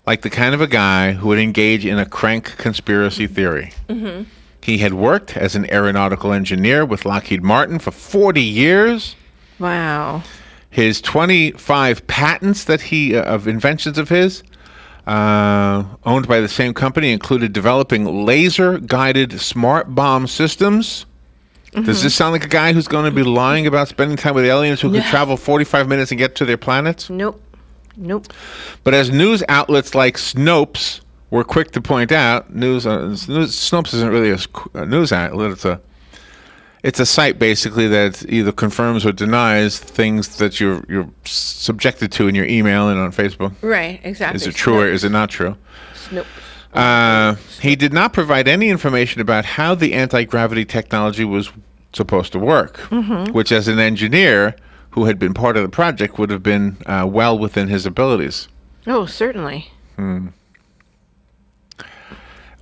like the kind of a guy who would engage in a crank conspiracy theory. Mm-hmm. He had worked as an aeronautical engineer with Lockheed Martin for 40 years. Wow. His 25 patents that of inventions of his, owned by the same company, included developing laser-guided smart bomb systems. Mm-hmm. Does this sound like a guy who's going to be lying about spending time with aliens who could travel 45 minutes and get to their planets? Nope. But as news outlets like Snopes were quick to point out, Snopes isn't really a news outlet. It's a site basically that either confirms or denies things that you're subjected to in your email and on Facebook. Right, exactly. Is it true or is it not true? Nope. He did not provide any information about how the anti-gravity technology was supposed to work, which as an engineer who had been part of the project would have been well within his abilities. Oh, certainly.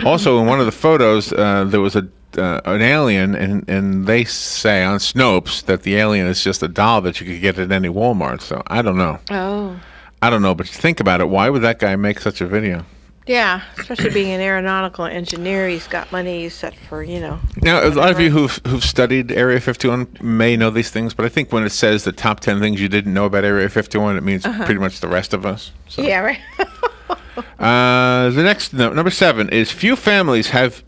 Also, in one of the photos, there was an alien, and they say on Snopes that the alien is just a doll that you could get at any Walmart. So I don't know. Oh. I don't know, but think about it. Why would that guy make such a video? Yeah, especially being an aeronautical engineer, he's got money set for, Now, a lot of you who've studied Area 51 may know these things, but I think when it says the top 10 things you didn't know about Area 51, it means pretty much the rest of us. So. Yeah, right. The next, number 7, is few families have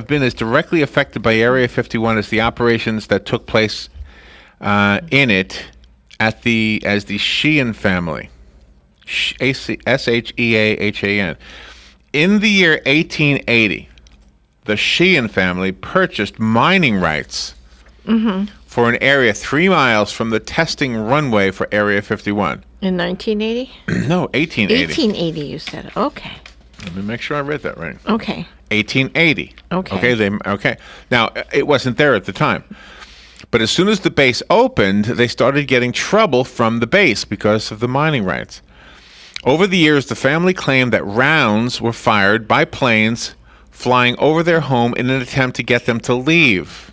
been as directly affected by Area 51 as the operations that took place in it as the Sheehan family. Sheahan. In the year 1880, the Sheehan family purchased mining rights for an area 3 miles from the testing runway for Area 51. In 1980? No, 1880. 1880, you said. Okay. Let me make sure I read that right. Okay. 1880. Okay. Okay. Now, it wasn't there at the time. But as soon as the base opened, they started getting trouble from the base because of the mining rights. Over the years, the family claimed that rounds were fired by planes flying over their home in an attempt to get them to leave.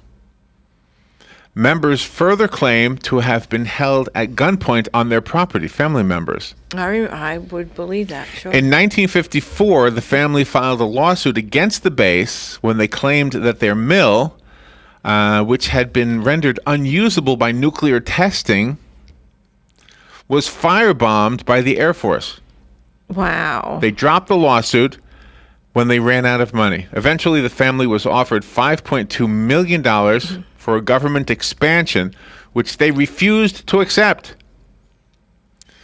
Members further claim to have been held at gunpoint on their property, family members. I would believe that, sure. In 1954, the family filed a lawsuit against the base when they claimed that their mill, which had been rendered unusable by nuclear testing, was firebombed by the Air Force. Wow. They dropped the lawsuit when they ran out of money. Eventually, the family was offered $5.2 million for a government expansion, which they refused to accept.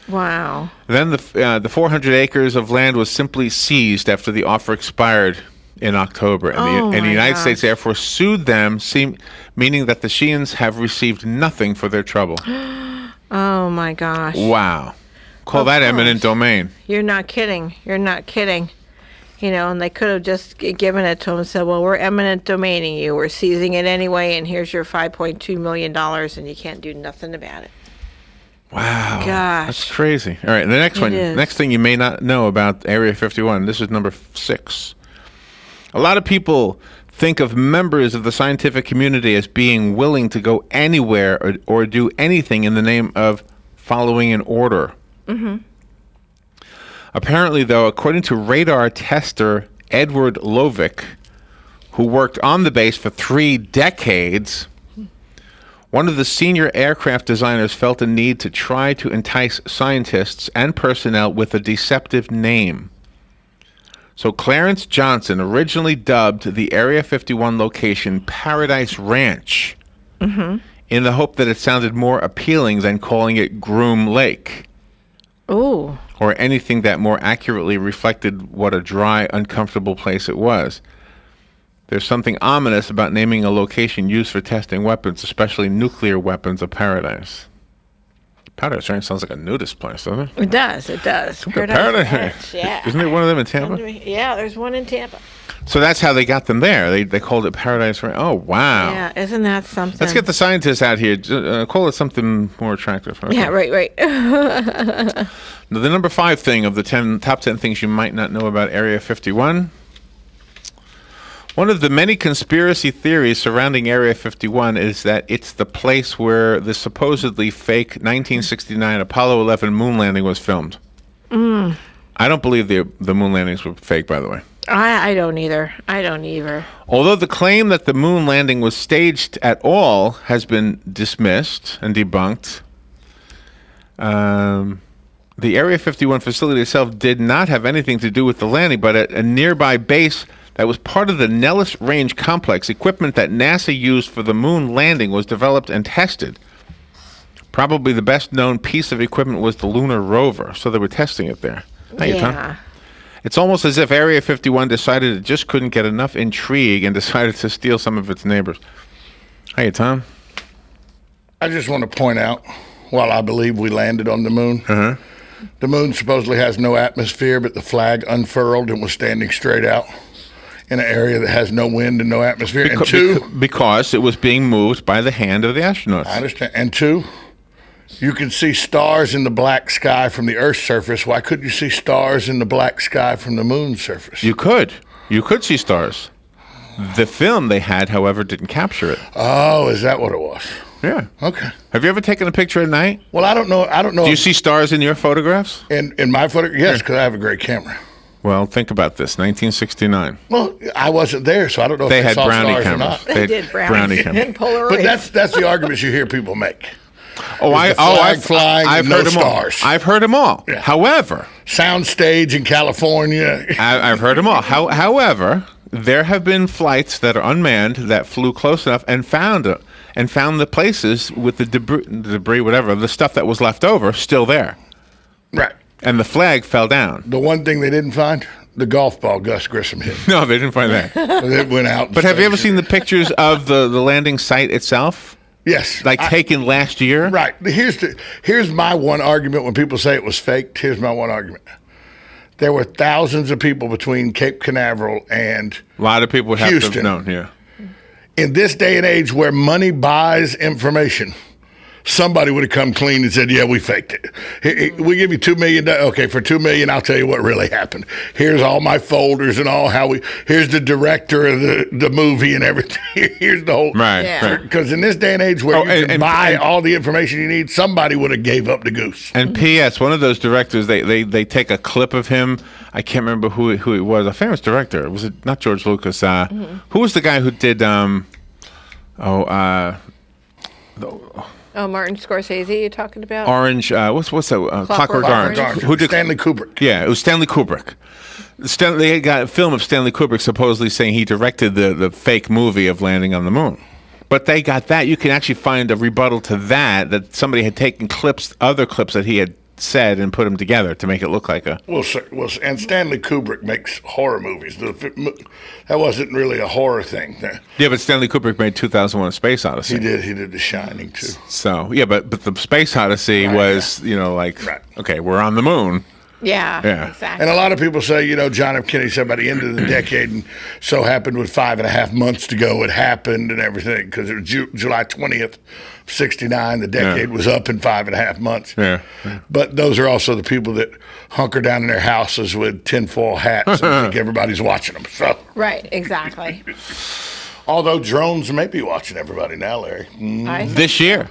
Wow. Then the 400 acres of land was simply seized after the offer expired in October. And the United States Air Force sued them, meaning that the Sheehans have received nothing for their trouble. Oh my gosh. Wow. Call Of that eminent course. domain. You're not kidding. You're not kidding. You know, and they could have just given it to him and said, well, we're eminent domaining you. We're seizing it anyway, and here's your $5.2 million, and you can't do nothing about it. Wow. Gosh. That's crazy. All right, the next It one. is. Next thing you may not know about Area 51. This is number 6. A lot of people think of members of the scientific community as being willing to go anywhere or do anything in the name of following an order. Mm-hmm. Apparently, though, according to radar tester Edward Lovick, who worked on the base for 3 decades, one of the senior aircraft designers felt a need to try to entice scientists and personnel with a deceptive name. So Clarence Johnson originally dubbed the Area 51 location Paradise Ranch in the hope that it sounded more appealing than calling it Groom Lake. Ooh. Or anything that more accurately reflected what a dry, uncomfortable place it was. There's something ominous about naming a location used for testing weapons, especially nuclear weapons, of Paradise. Paradise Ranch sounds like a nudist place, doesn't it? It does. It does. Paradise Ranch, yeah. Isn't there one of them in Tampa? Yeah, there's one in Tampa. So that's how they got them there. They called it Paradise Ranch. Oh, wow. Yeah, isn't that something? Let's get the scientists out here. Call it something more attractive. Okay. Yeah, right. The number 5 thing of the top 10 things you might not know about Area 51. One of the many conspiracy theories surrounding Area 51 is that it's the place where the supposedly fake 1969 Apollo 11 moon landing was filmed. Mm. I don't believe the moon landings were fake, by the way. I don't either. I don't either. Although the claim that the moon landing was staged at all has been dismissed and debunked, the Area 51 facility itself did not have anything to do with the landing, but at a nearby base that was part of the Nellis Range complex, equipment that NASA used for the moon landing was developed and tested. Probably the best known piece of equipment was the lunar rover, so they were testing it there. Thank you, Tom. It's almost as if Area 51 decided it just couldn't get enough intrigue and decided to steal some of its neighbors. Hey, Tom. I just want to point out, while I believe we landed on the moon, the moon supposedly has no atmosphere, but the flag unfurled and was standing straight out in an area that has no wind and no atmosphere. And two, because it was being moved by the hand of the astronauts. I understand. And two, you can see stars in the black sky from the Earth's surface. Why couldn't you see stars in the black sky from the moon's surface? You could. You could see stars. The film they had, however, didn't capture it. Oh, is that what it was? Yeah. Okay. Have you ever taken a picture at night? Well, I don't know. Do you see stars in your photographs? In my photo? Yes, because I have a great camera. Well, think about this. 1969. Well, I wasn't there, so I don't know if they they had saw brownie stars cameras. or not. They did brownie cameras. But that's the arguments you hear people make. I've flying heard them stars. all. I've heard them all. Yeah. However, soundstage in California. I've heard them all. However, there have been flights that are unmanned that flew close enough and found the places with the debris, whatever, the stuff that was left over, still there. Right. And the flag fell down. The one thing they didn't find, the golf ball Gus Grissom hit. No, they didn't find that. It went out. But have you ever seen the pictures of the landing site itself? Yes. Taken last year? Right. Here's my one argument when people say it was faked. Here's my one argument. There were thousands of people between Cape Canaveral and a lot of people would have Houston. to have known, yeah. In this day and age where money buys information, somebody would have come clean and said, yeah, we faked it. We give you $2 million. Okay, for $2 million, I'll tell you what really happened. Here's all my folders and all here's the director of the movie and everything. Here's the whole. Right. Because in this day and age where you can buy all the information you need, somebody would have gave up the goose. And P.S., one of those directors, they take a clip of him. I can't remember who it was. A famous director. Was it not George Lucas? Who was the guy who did, Martin Scorsese you're talking about? Orange, what's that? Clockwork Orange. Who did Stanley Kubrick? Yeah, it was Stanley Kubrick. They got a film of Stanley Kubrick supposedly saying he directed the fake movie of landing on the moon. But they got that. You can actually find a rebuttal to that somebody had taken other clips that he had said and put them together to make it look like a. Well, and Stanley Kubrick makes horror movies. That wasn't really a horror thing. Yeah, but Stanley Kubrick made 2001: A Space Odyssey. He did. He did The Shining too. So yeah, but the Space Odyssey was okay, we're on the moon. Yeah, exactly. And a lot of people say, John F. Kennedy said by the end of the decade, and so happened with 5.5 months to go, it happened and everything, because it was July 20th, 69. The decade was up in 5.5 months. Yeah. But those are also the people that hunker down in their houses with tinfoil hats and think everybody's watching them. So. Right, exactly. Although drones may be watching everybody now, Larry. This year,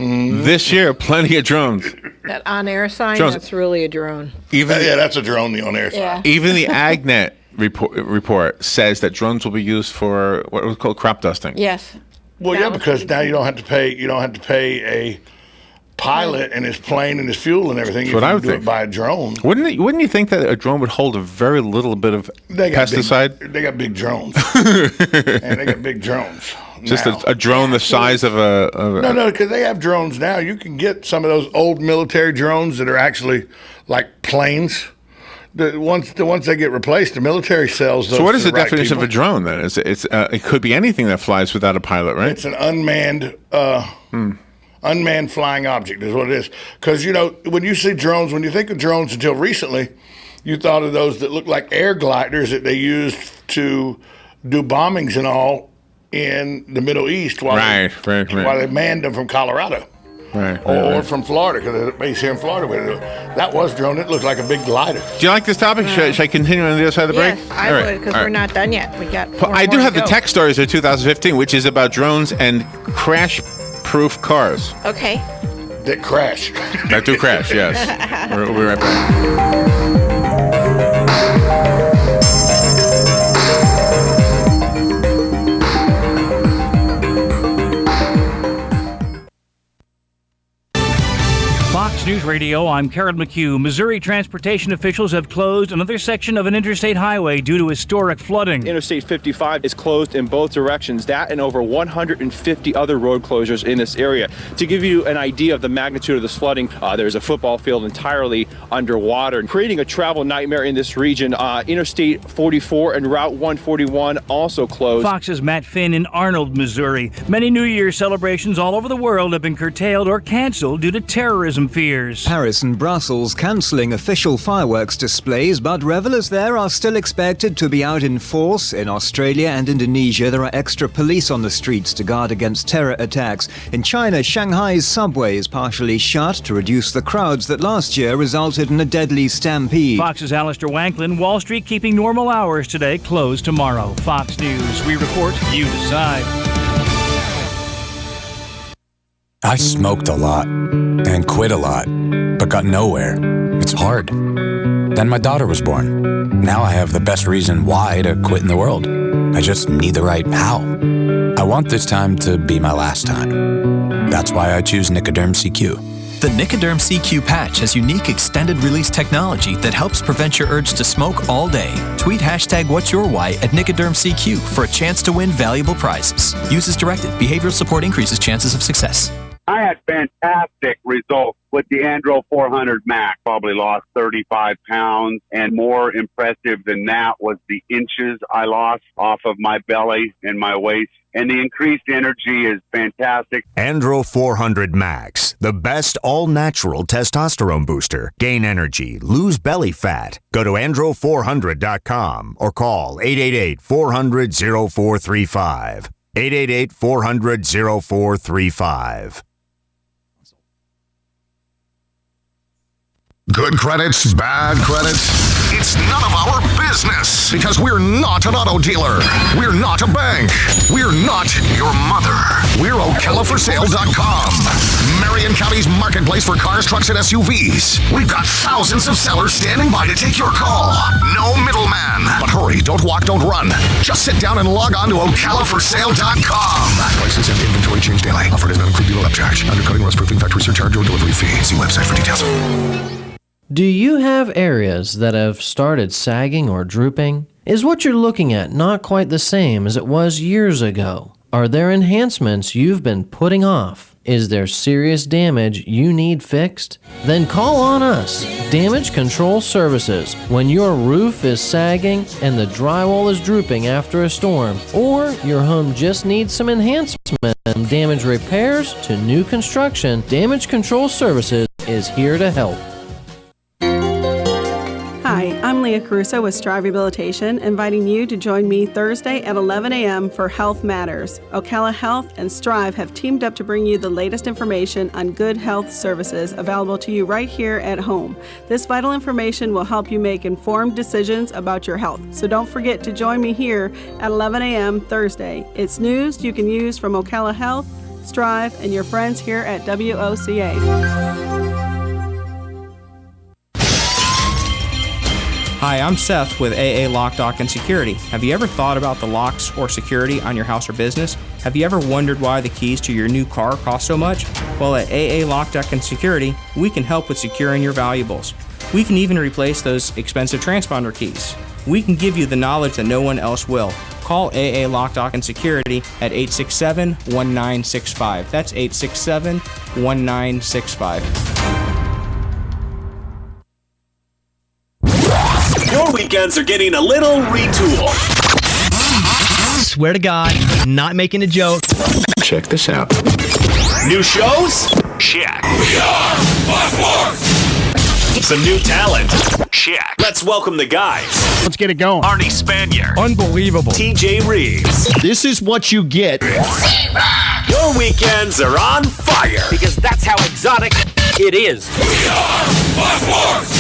plenty of drones. That on-air sign, drones. That's really a drone. That's a drone, the on-air sign. Even the AgNet report says that drones will be used for what was called crop dusting. Yes. Well, because now you don't have to pay. You don't have to pay a pilot and his plane and his fuel and everything. That's what I would do think. It by a drone. Wouldn't you think that a drone would hold a very little bit of pesticide? They got big drones. And they got big drones. Just a drone the size of a... No, because they have drones now. You can get some of those old military drones that are actually like planes. Once they get replaced, the military sells those. So what is the right definition of a drone then? It could be anything that flies without a pilot, right? It's an unmanned... Unmanned flying object is what it is. Because, when you see drones, when you think of drones until recently, you thought of those that looked like air gliders that they used to do bombings and all in the Middle East while they manned them from Colorado. Or from Florida, because they're based here in Florida. That was drone. It looked like a big glider. Do you like this topic? Should I continue on the other side of the break? Yes, I would, because we're not done yet. We got I do have the tech stories of 2015, which is about drones and crash-proof cars. Okay. That crash. That do crash, yes. We'll be right back. Fox News Radio, I'm Carol McHugh. Missouri transportation officials have closed another section of an interstate highway due to historic flooding. Interstate 55 is closed in both directions. That and over 150 other road closures in this area. To give you an idea of the magnitude of this flooding, there's a football field entirely underwater, creating a travel nightmare in this region. Interstate 44 and Route 141 also closed. Fox's Matt Finn in Arnold, Missouri. Many New Year's celebrations all over the world have been curtailed or canceled due to terrorism fears. Paris and Brussels cancelling official fireworks displays, but revelers there are still expected to be out in force. In Australia and Indonesia, there are extra police on the streets to guard against terror attacks. In China, Shanghai's subway is partially shut to reduce the crowds that last year resulted in a deadly stampede. Fox's Alistair Wanklin. Wall Street keeping normal hours today, closed tomorrow. Fox News. We report, you decide. I smoked a lot and quit a lot, but got nowhere. It's hard. Then my daughter was born. Now I have the best reason why to quit in the world. I just need the right how. I want this time to be my last time. That's why I choose Nicoderm CQ. The Nicoderm CQ patch has unique extended release technology that helps prevent your urge to smoke all day. Tweet hashtag what's your why at Nicoderm CQ for a chance to win valuable prizes. Use as directed. Behavioral support increases chances of success. I had fantastic results with the Andro 400 Max. Probably lost 35 pounds, and more impressive than that was the inches I lost off of my belly and my waist. And the increased energy is fantastic. Andro 400 Max, the best all-natural testosterone booster. Gain energy, lose belly fat. Go to andro400.com or call 888-400-0435. 888-400-0435. Good credits, bad credits. It's none of our business because we're not an auto dealer. We're not a bank. We're not your mother. We're OcalaForSale.com. Marion County's marketplace for cars, trucks, and SUVs. We've got thousands of sellers standing by to take your call. No middleman. But hurry, don't walk, don't run. Just sit down and log on to OcalaForSale.com. Prices and inventory change daily. Offer does not include dealer upcharge. Undercutting, rust proofing, factory surcharge, or delivery fee. See website for details. Do you have areas that have started sagging or drooping? Is what you're looking at not quite the same as it was years ago? Are there enhancements you've been putting off? Is there serious damage you need fixed? Then call on us, Damage Control Services. When your roof is sagging and the drywall is drooping after a storm, or your home just needs some enhancement, from damage repairs to new construction, Damage Control Services is here to help. Hi, I'm Leah Caruso with Strive Rehabilitation, inviting you to join me Thursday at 11 a.m. for Health Matters. Ocala Health and Strive have teamed up to bring you the latest information on good health services available to you right here at home. This vital information will help you make informed decisions about your health. So don't forget to join me here at 11 a.m. Thursday. It's news you can use from Ocala Health, Strive, and your friends here at WOCA. Hi, I'm Seth with AA Lock, Dock, and Security. Have you ever thought about the locks or security on your house or business? Have you ever wondered why the keys to your new car cost so much? Well, at AA Lock, Dock, and Security, we can help with securing your valuables. We can even replace those expensive transponder keys. We can give you the knowledge that no one else will. Call AA Lock, Dock, and Security at 867-1965. That's 867-1965. Your weekends are getting a little retooled. Swear to God, not making a joke. Check this out. New shows? Check. We are my force. Some new talent? Check. Let's welcome the guys. Let's get it going. Arnie Spanier. Unbelievable. TJ Reeves. This is what you get. Your weekends are on fire. Because that's how exotic it is. We are my force.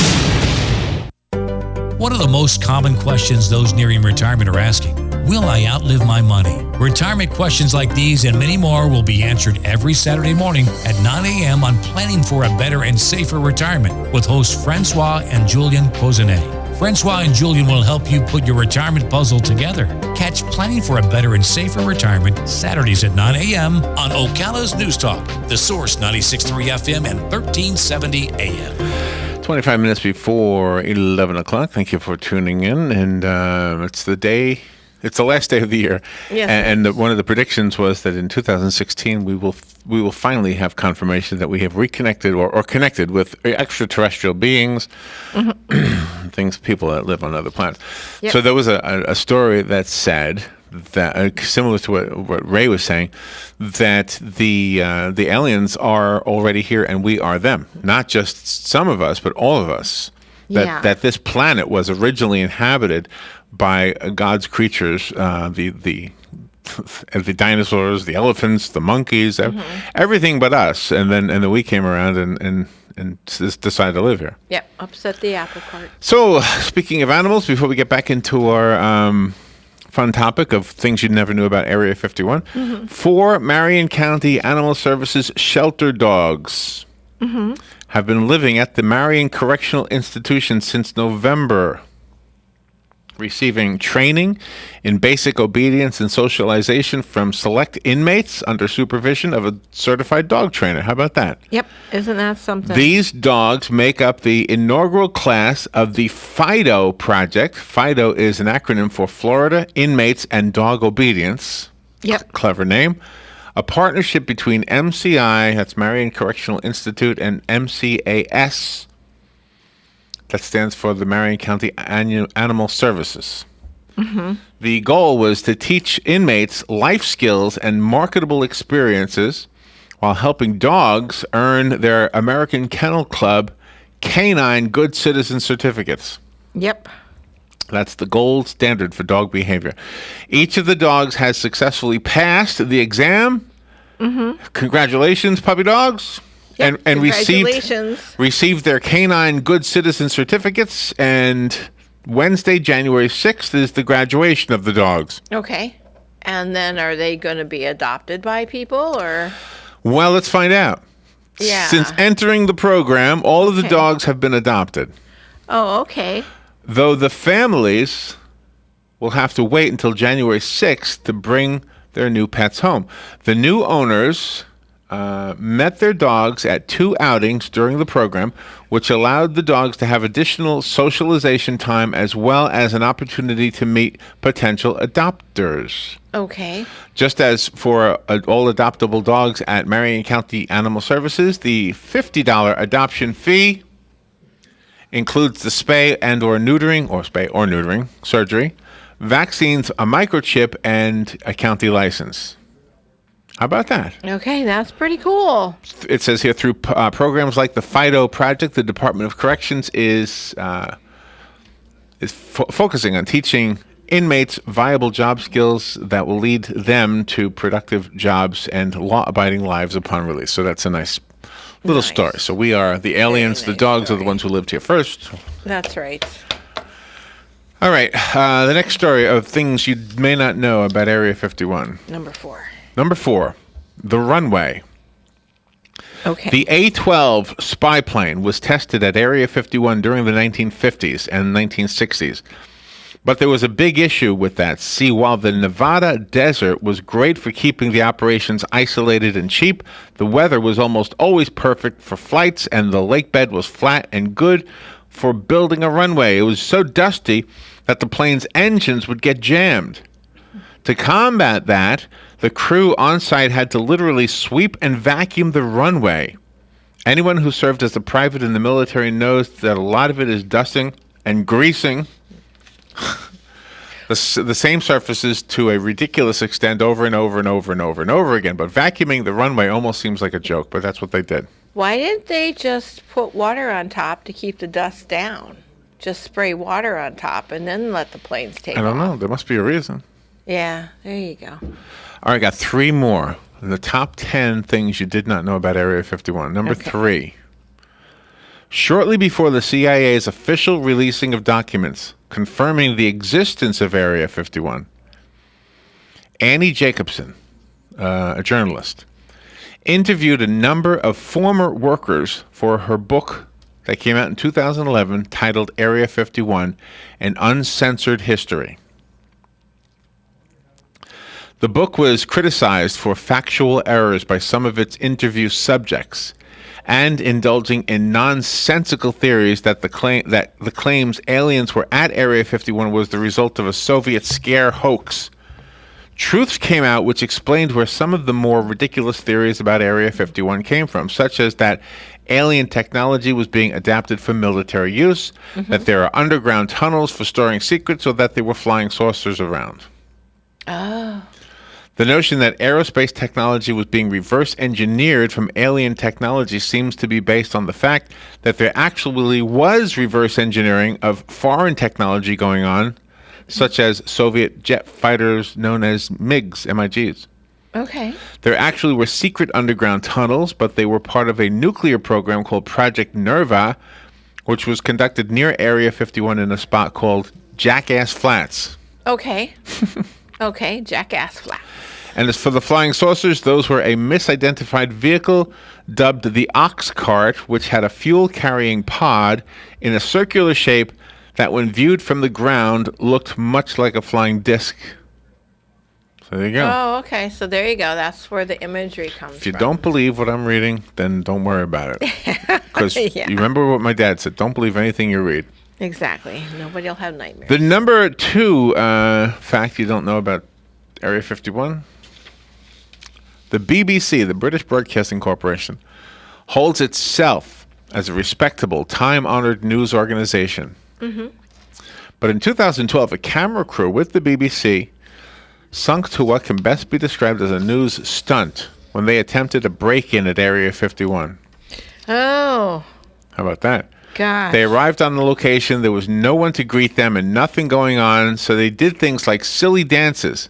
One of the most common questions those nearing retirement are asking, will I outlive my money? Retirement questions like these and many more will be answered every Saturday morning at 9 a.m. on Planning for a Better and Safer Retirement with hosts Francois and Julian Pozenet. Francois and Julian will help you put your retirement puzzle together. Catch Planning for a Better and Safer Retirement Saturdays at 9 a.m. on Ocala's News Talk, The Source 96.3 FM and 1370 AM. 25 minutes before 11 o'clock. Thank you for tuning in. And it's the last day of the year. Yes. And one of the predictions was that in 2016, we will finally have confirmation that we have reconnected or connected with extraterrestrial beings, people that live on other planets. Yep. So there was a story that said that similar to what Ray was saying, that the aliens are already here and we are them. Not just some of us, but all of us. That this planet was originally inhabited by God's creatures, the dinosaurs, the elephants, the monkeys, everything but us. And then we came around and decided to live here. Yep, upset the apple cart. So speaking of animals, before we get back into our fun topic of things you never knew about Area 51. 4 Marion County Animal Services shelter dogs have been living at the Marion Correctional Institution since November, receiving training in basic obedience and socialization from select inmates under supervision of a certified dog trainer. How about that? Yep, isn't that something? These dogs make up the inaugural class of the FIDO project. FIDO is an acronym for Florida Inmates and Dog Obedience. Yep. Clever name. A partnership between MCI, that's Marion Correctional Institute, and MCAS, that stands for the Marion County Animal Services. The goal was to teach inmates life skills and marketable experiences while helping dogs earn their American Kennel Club Canine Good Citizen certificates. Yep. That's the gold standard for dog behavior. Each of the dogs has successfully passed the exam. Congratulations, puppy dogs. Yep, and congratulations. received their Canine Good Citizen certificates. And Wednesday, January 6th, is the graduation of the dogs. Okay. And then are they going to be adopted by people or? Well, let's find out. Yeah. Since entering the program, all of the dogs have been adopted. Oh, okay. Though the families will have to wait until January 6th to bring their new pets home. The new owners met their dogs at 2 outings during the program, which allowed the dogs to have additional socialization time as well as an opportunity to meet potential adopters. Okay. Just as for all adoptable dogs at Marion County Animal Services, the $50 adoption fee includes the spay or neutering surgery, vaccines, a microchip, and a county license. How about that? Okay, that's pretty cool. It says here through programs like the FIDO project, the Department of Corrections is focusing on teaching inmates viable job skills that will lead them to productive jobs and law-abiding lives upon release. So that's a nice little story. So we are the aliens. The dogs are the ones who lived here first. That's right. All right. The next story of things you may not know about Area 51. Number 4. Number 4, the runway. Okay. The A-12 spy plane was tested at Area 51 during the 1950s and 1960s. But there was a big issue with that. See, while the Nevada desert was great for keeping the operations isolated and cheap, the weather was almost always perfect for flights, and the lake bed was flat and good for building a runway. It was so dusty that the plane's engines would get jammed. To combat that, the crew on site had to literally sweep and vacuum the runway. Anyone who served as a private in the military knows that a lot of it is dusting and greasing the same surfaces to a ridiculous extent over and over and over and over and over again. But vacuuming the runway almost seems like a joke, but that's what they did. Why didn't they just put water on top to keep the dust down? Just spray water on top and then let the planes take off. I don't know. There must be a reason. Yeah, there you go. All right, I got 3 more. The top 10 things you did not know about Area 51. Number 3. Shortly before the CIA's official releasing of documents confirming the existence of Area 51, Annie Jacobson, a journalist, interviewed a number of former workers for her book that came out in 2011 titled Area 51, An Uncensored History. The book was criticized for factual errors by some of its interview subjects and indulging in nonsensical theories that the claims aliens were at Area 51 was the result of a Soviet scare hoax. Truths came out which explained where some of the more ridiculous theories about Area 51 came from, such as that alien technology was being adapted for military use, that there are underground tunnels for storing secrets, or that there were flying saucers around. Oh. The notion that aerospace technology was being reverse engineered from alien technology seems to be based on the fact that there actually was reverse engineering of foreign technology going on, such as Soviet jet fighters known as MiGs. Okay. There actually were secret underground tunnels, but they were part of a nuclear program called Project Nerva, which was conducted near Area 51 in a spot called Jackass Flats. Okay. Okay, Jackass Flats. And as for the flying saucers, those were a misidentified vehicle dubbed the Ox Cart, which had a fuel-carrying pod in a circular shape that, when viewed from the ground, looked much like a flying disc. So there you go. Oh, okay. So there you go. That's where the imagery comes from. If you don't believe what I'm reading, then don't worry about it. Because you remember what my dad said, don't believe anything you read. Exactly. Nobody will have nightmares. The number 2 fact you don't know about Area 51, the BBC, the British Broadcasting Corporation, holds itself as a respectable, time-honored news organization. Mm-hmm. But in 2012, a camera crew with the BBC sunk to what can best be described as a news stunt when they attempted a break-in at Area 51. Oh. How about that? Gosh. They arrived on the location. There was no one to greet them and nothing going on, so they did things like silly dances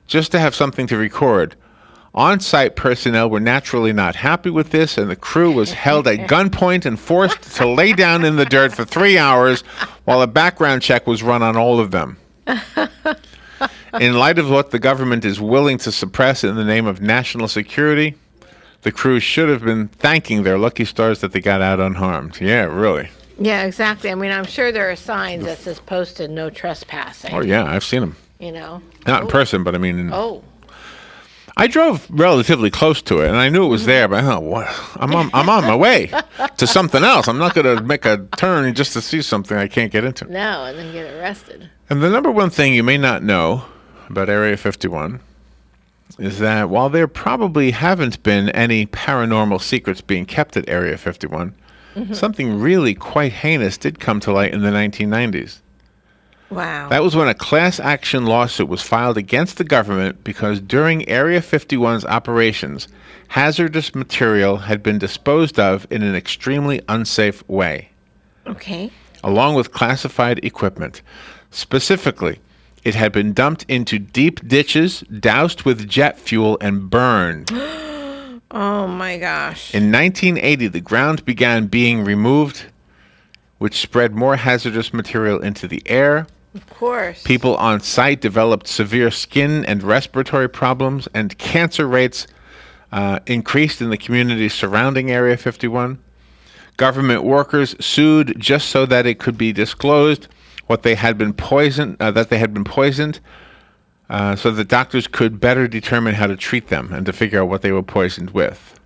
just to have something to record. On-site personnel were naturally not happy with this, and the crew was held at gunpoint and forced to lay down in the dirt for 3 hours while a background check was run on all of them. In light of what the government is willing to suppress in the name of national security, the crew should have been thanking their lucky stars that they got out unharmed. Yeah, really. Yeah, exactly. I mean, I'm sure there are signs that says posted no trespassing. Oh, yeah, I've seen them. You know? Not in person, but I mean... Oh. I drove relatively close to it, and I knew it was there, but I thought, what? I'm on my way to something else. I'm not going to make a turn just to see something I can't get into. No, and then get arrested. And the number one thing you may not know about Area 51 is that while there probably haven't been any paranormal secrets being kept at Area 51, something really quite heinous did come to light in the 1990s. Wow. That was when a class action lawsuit was filed against the government because during Area 51's operations, hazardous material had been disposed of in an extremely unsafe way, Okay. along with classified equipment. Specifically, it had been dumped into deep ditches, doused with jet fuel, and burned. Oh my gosh. In 1980, the ground began being removed, which spread more hazardous material into the air. Of course. People on site developed severe skin and respiratory problems, and cancer rates increased in the communities surrounding Area 51. Government workers sued just so that it could be disclosed what they had been poisoned, that they had been poisoned, so that doctors could better determine how to treat them and to figure out what they were poisoned with.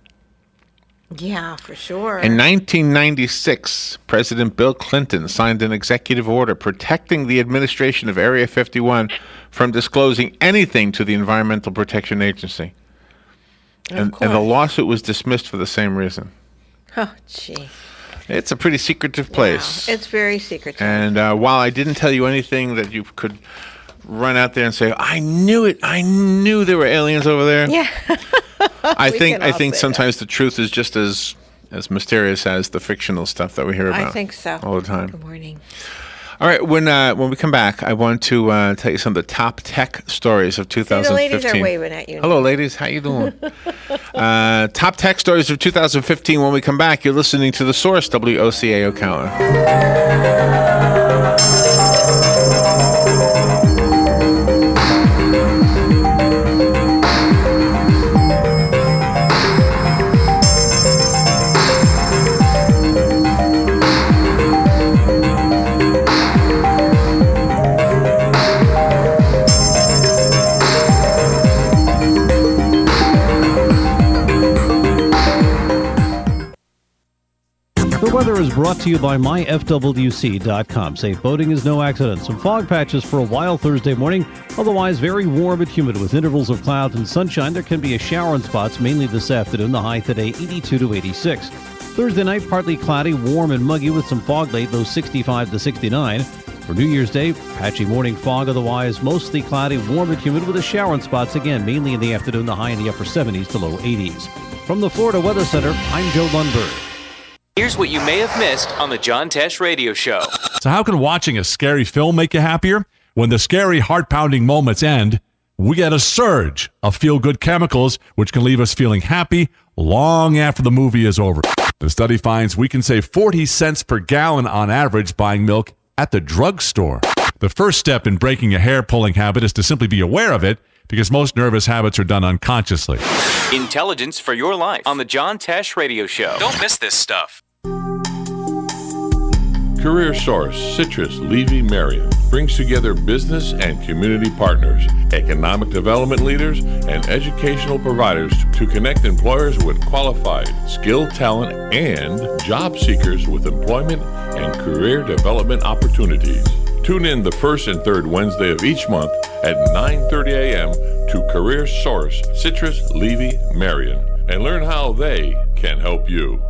Yeah, for sure. In 1996, President Bill Clinton signed an executive order protecting the administration of Area 51 from disclosing anything to the Environmental Protection Agency. And the lawsuit was dismissed for the same reason. Oh, gee. It's a pretty secretive place. It's very secretive. And while I didn't tell you anything that you could run out there and say, I knew it, I knew there were aliens over there. Yeah. I We think can all say sometimes the truth is just as mysterious as the fictional stuff that we hear about. I think so. All the time. Good morning. All right, when we come back, I want to tell you some of the top tech stories of 2015. See, the ladies are waving at you. Hello, ladies. How you doing? Top tech stories of 2015. When we come back, you're listening to The Source, WOCA Ocala. The weather is brought to you by myfwc.com. Safe boating is no accident. Some fog patches for a while Thursday morning. Otherwise, very warm and humid with intervals of clouds and sunshine. There can be a shower in spots, mainly this afternoon. The high today, 82 to 86. Thursday night, partly cloudy, warm and muggy with some fog late, low 65 to 69. For New Year's Day, patchy morning fog, otherwise mostly cloudy, warm and humid with a shower in spots, again, mainly in the afternoon. The high in the upper 70s to low 80s. From the Florida Weather Center, I'm Joe Lundberg. Here's what you may have missed on the John Tesh Radio Show. So how can watching a scary film make you happier? When the scary, heart-pounding moments end, we get a surge of feel-good chemicals, which can leave us feeling happy long after the movie is over. The study finds we can save 40 cents per gallon on average buying milk at the drugstore. The first step in breaking a hair-pulling habit is to simply be aware of it, because most nervous habits are done unconsciously. Intelligence for your life on the John Tesh Radio Show. Don't miss this stuff. Career Source Citrus Levy Marion brings together business and community partners, economic development leaders, and educational providers to connect employers with qualified, skilled talent and job seekers with employment and career development opportunities. Tune in the first and third Wednesday of each month at 9:30 a.m. to Career Source Citrus Levy Marion and learn how they can help you.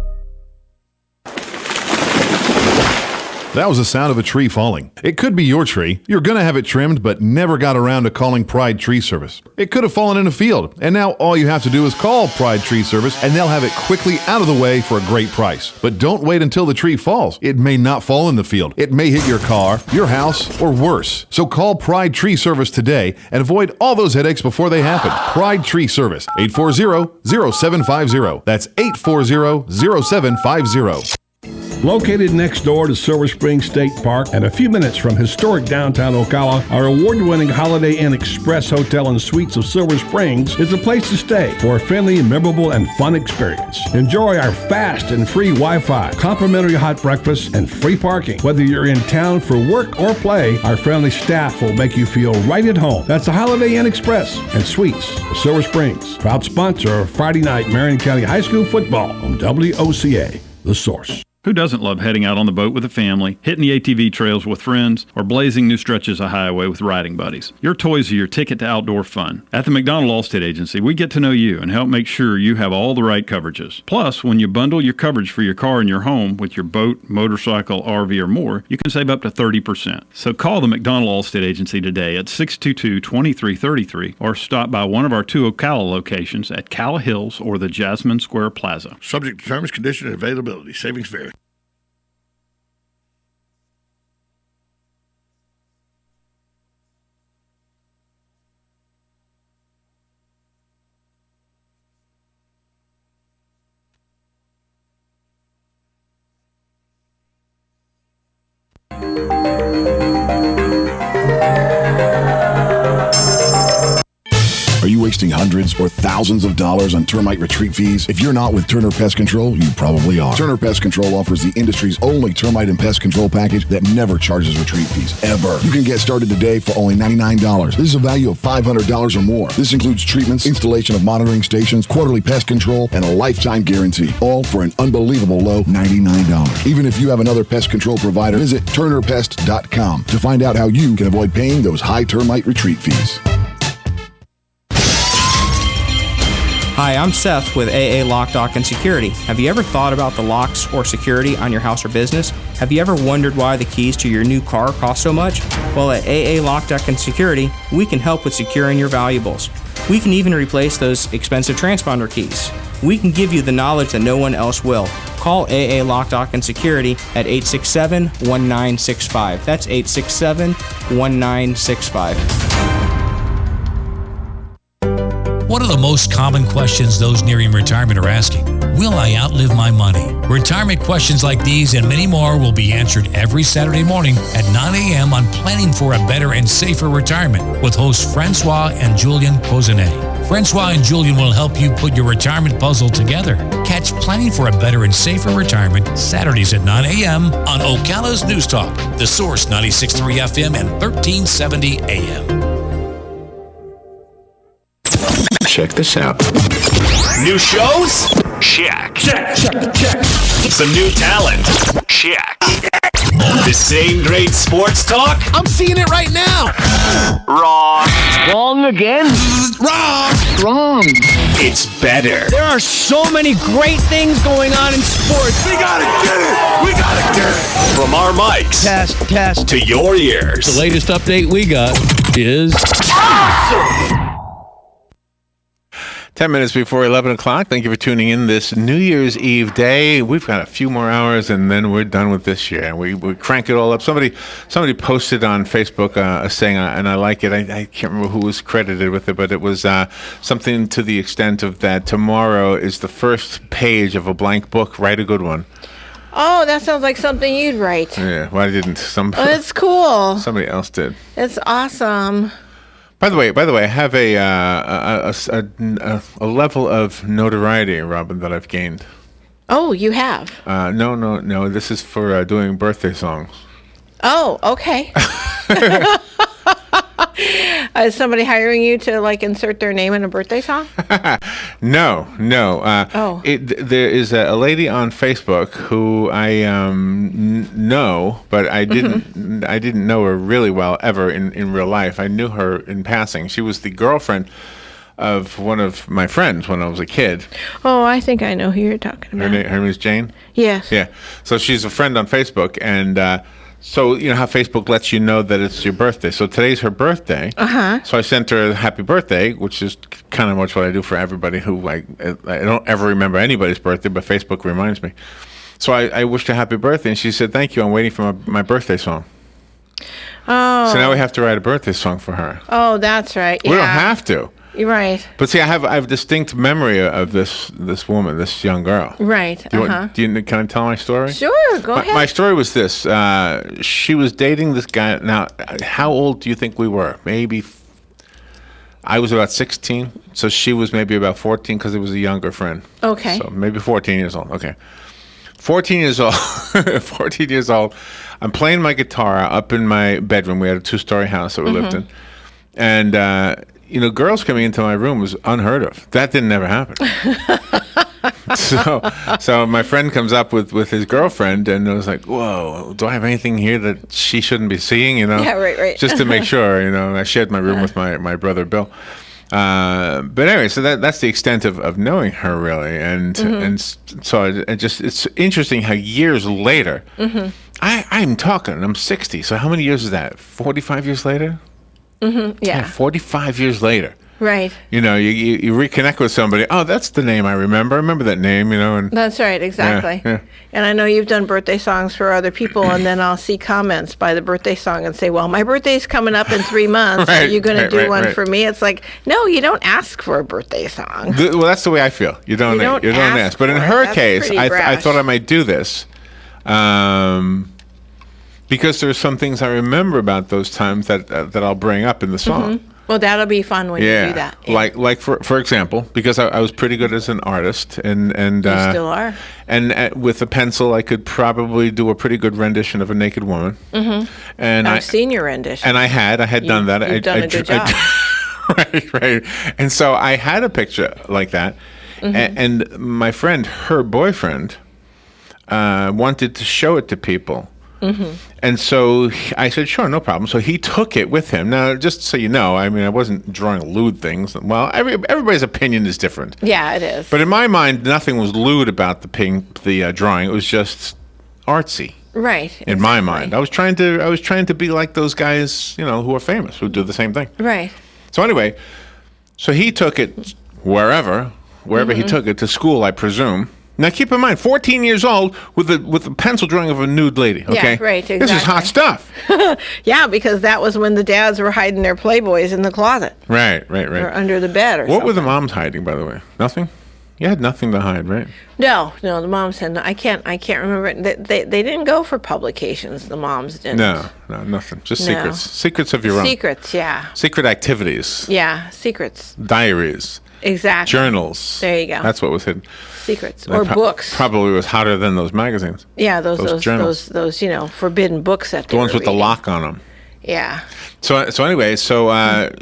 That was the sound of a tree falling. It could be your tree. You're going to have it trimmed, but never got around to calling Pride Tree Service. It could have fallen in a field, and now all you have to do is call Pride Tree Service, and they'll have it quickly out of the way for a great price. But don't wait until the tree falls. It may not fall in the field. It may hit your car, your house, or worse. So call Pride Tree Service today and avoid all those headaches before they happen. Pride Tree Service, 840-0750. That's 840-0750. Located next door to Silver Spring State Park and a few minutes from historic downtown Ocala, our award-winning Holiday Inn Express Hotel and Suites of Silver Springs is a place to stay for a friendly, memorable, and fun experience. Enjoy our fast and free Wi-Fi, complimentary hot breakfast, and free parking. Whether you're in town for work or play, our friendly staff will make you feel right at home. That's the Holiday Inn Express and Suites of Silver Springs, proud sponsor of Friday night Marion County High School football on WOCA, The Source. Who doesn't love heading out on the boat with a family, hitting the ATV trails with friends, or blazing new stretches of highway with riding buddies? Your toys are your ticket to outdoor fun. At the McDonald Allstate Agency, we get to know you and help make sure you have all the right coverages. Plus, when you bundle your coverage for your car and your home with your boat, motorcycle, RV, or more, you can save up to 30%. So call the McDonald Allstate Agency today at 622-2333 or stop by one of our 2 Ocala locations at Calla Hills or the Jasmine Square Plaza. Subject to terms, conditions, and availability. Savings vary. Are you wasting hundreds or thousands of dollars on termite retreat fees? If you're not with Turner Pest Control, you probably are. Turner Pest Control offers the industry's only termite and pest control package that never charges retreat fees, ever. You can get started today for only $99. This is a value of $500 or more. This includes treatments, installation of monitoring stations, quarterly pest control, and a lifetime guarantee, all for an unbelievable low $99. Even if you have another pest control provider, visit turnerpest.com to find out how you can avoid paying those high termite retreat fees. Hi, I'm Seth with AA Lock, Dock, and Security. Have you ever thought about the locks or security on your house or business? Have you ever wondered why the keys to your new car cost so much? Well, at AA Lock, Dock, and Security, we can help with securing your valuables. We can even replace those expensive transponder keys. We can give you the knowledge that no one else will. Call AA Lock, Dock, and Security at 867-1965. That's 867-1965. What are the most common questions those nearing retirement are asking? Will I outlive my money? Retirement questions like these and many more will be answered every Saturday morning at 9 a.m. on Planning for a Better and Safer Retirement with hosts Francois and Julian Pozenet. Francois and Julian will help you put your retirement puzzle together. Catch Planning for a Better and Safer Retirement Saturdays at 9 a.m. on Ocala's News Talk, The Source 96.3 FM and 1370 AM. Check this out. New shows? Check. Check. Some new talent? Check. The same great sports talk? I'm seeing it right now. Wrong. Wrong again? Wrong. It's better. There are so many great things going on in sports. We gotta get it. From our mics. Test. To your ears. The latest update we got is... Awesome! 10 minutes before 11 o'clock. Thank you for tuning in this New Year's Eve day. We've got a few more hours and then we're done with this year. We crank it all up. Somebody posted on Facebook saying, and I like it, I can't remember who was credited with it, but it was something to the extent of that tomorrow is the first page of a blank book. Write a good one. Oh, that sounds like something you'd write. Yeah, why didn't somebody? Oh, it's cool. Somebody else did. It's awesome. By the way, I have a level of notoriety, Robin, that I've gained. Oh, you have? No. This is for doing birthday songs. Oh, okay. Is somebody hiring you to insert their name in a birthday song? No. There is a lady on Facebook who I know, but I didn't know her really well ever in real life. I knew her in passing. She was the girlfriend of one of my friends when I was a kid. Oh, I think I know who you're talking about. Her name is Jane? Yes. Yeah. So she's a friend on Facebook, and so you know how Facebook lets you know that it's your birthday. So today's her birthday. Uh-huh. So I sent her a happy birthday, which is kind of much what I do for everybody who I don't ever remember anybody's birthday, but Facebook reminds me. So I wished her happy birthday, and she said, "Thank you. I'm waiting for my birthday song." Oh. So now we have to write a birthday song for her. Oh, that's right. Yeah. We don't have to. You're right. But see, I have distinct memory of this woman, this young girl. Right. Can I tell my story? Sure, go ahead. My story was this. She was dating this guy. Now, how old do you think we were? Maybe I was about 16, so she was maybe about 14 because it was a younger friend. Okay. So maybe 14 years old. Okay. 14 years old. 14 years old. I'm playing my guitar up in my bedroom. We had a 2-story house that we lived in. And, girls coming into my room was unheard of. That didn't ever happen. So my friend comes up with his girlfriend, and I was like, whoa, do I have anything here that she shouldn't be seeing, Yeah, right. Just to make sure, I shared my room with my brother Bill. But anyway, so that's the extent of knowing her, really. And so it's interesting how years later, I'm 60, so how many years is that? 45 years later? Yeah. 45 years later. Right. You reconnect with somebody. Oh, that's the name I remember. I remember that name, And That's right, exactly. Yeah. And I know you've done birthday songs for other people, and then I'll see comments by the birthday song and say, well, my birthday's coming up in 3 months. Are you going to do one for me? It's like, no, you don't ask for a birthday song. Well, that's the way I feel. You don't ask. But in her case, I thought I might do this. Because there's some things I remember about those times that I'll bring up in the song. Well, that'll be fun when you do that. Yeah. Like for example, because I was pretty good as an artist, and you still are. And with a pencil, I could probably do a pretty good rendition of a naked woman. And I've seen your rendition. And I had done that. You've done a good job. Right. And so I had a picture like that, and my friend, her boyfriend, wanted to show it to people. And so I said, sure, no problem. So he took it with him. Now, just so you know, I mean, I wasn't drawing lewd things. Well, everybody's opinion is different. Yeah, it is. But in my mind, nothing was lewd about the drawing. It was just artsy. Right. In my mind, I was trying to be like those guys, who are famous, who do the same thing. Right. So anyway, so he took it wherever he took it, to school, I presume. Now, keep in mind, 14 years old with a pencil drawing of a nude lady, okay? Yeah, right, exactly. This is hot stuff. Yeah, because that was when the dads were hiding their Playboys in the closet. Right. Or under the bed or something. What were the moms hiding, by the way? Nothing? You had nothing to hide, right? No, the moms had no. I can't remember. They didn't go for publications, the moms didn't. No, nothing. Just secrets. Secrets of your own. Secrets, yeah. Secret activities. Yeah, secrets. Diaries. Exactly. Journals. There you go. That's what was hidden. Secrets or books. Probably was hotter than those magazines. Yeah, those journals. Those forbidden books that the ones with the lock on them. Yeah. So anyway,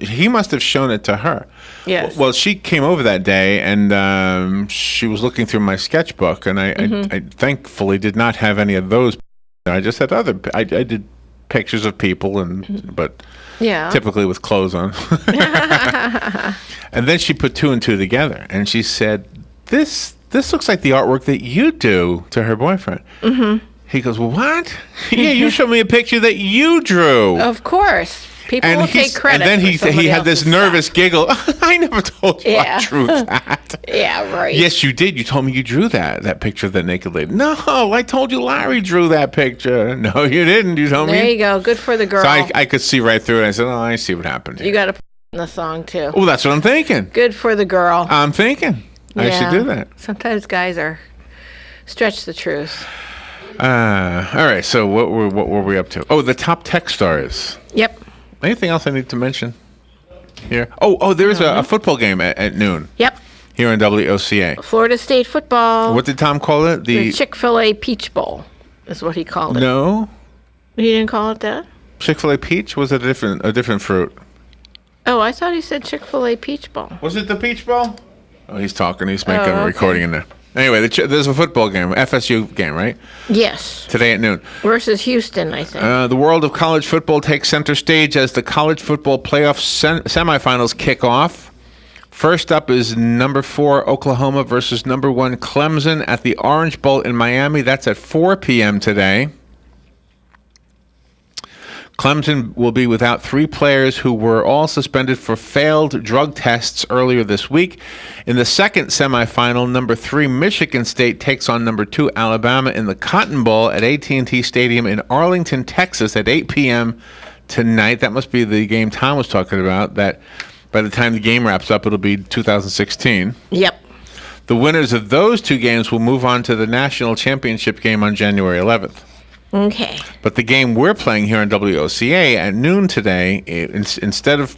he must have shown it to her. Yes. Well, she came over that day, and she was looking through my sketchbook, and I thankfully did not have any of those. I just had I did pictures of people, but typically with clothes on. And then she put 2 and 2 together, and she said, "This looks like the artwork that you do," to her boyfriend. He goes, "Well, what? Yeah, you showed me a picture that you drew." Of course. People will take credit. And then he had this nervous giggle. I never told you I drew that. Yeah, right. Yes, you did. You told me you drew that picture of that naked lady. No, I told you Larry drew that picture. No, you didn't. You told me. There you go. Good for the girl. So I could see right through it. I said, "Oh, I see what happened here." You got to put in the song too. Oh, that's what I'm thinking. Good for the girl. I'm thinking. I should do that. Sometimes guys stretch the truth. All right. So what were we up to? Oh, the top tech stars. Yep. Anything else I need to mention here? Oh, there is a football game at noon. Yep. Here in WOCA. Florida State football. What did Tom call it? The Chick-fil-A Peach Bowl is what he called it. No. He didn't call it that? Chick-fil-A Peach? Was it a different fruit? Oh, I thought he said Chick-fil-A Peach Bowl. Was it the Peach Bowl? Oh, he's talking. He's making a recording in there. Anyway, there's a football game, FSU game, right? Yes. Today at noon. Versus Houston, I think. The world of college football takes center stage as the college football playoff semifinals kick off. First up is number 4 Oklahoma versus number 1 Clemson at the Orange Bowl in Miami. That's at 4 p.m. today. Clemson will be without 3 players who were all suspended for failed drug tests earlier this week. In the second semifinal, number 3 Michigan State takes on number 2 Alabama in the Cotton Bowl at AT&T Stadium in Arlington, Texas at 8 p.m. tonight. That must be the game Tom was talking about. But By the time the game wraps up, it'll be 2016. Yep. The winners of those two games will move on to the national championship game on January 11th. Okay. But the game we're playing here on WOCA at noon today, instead of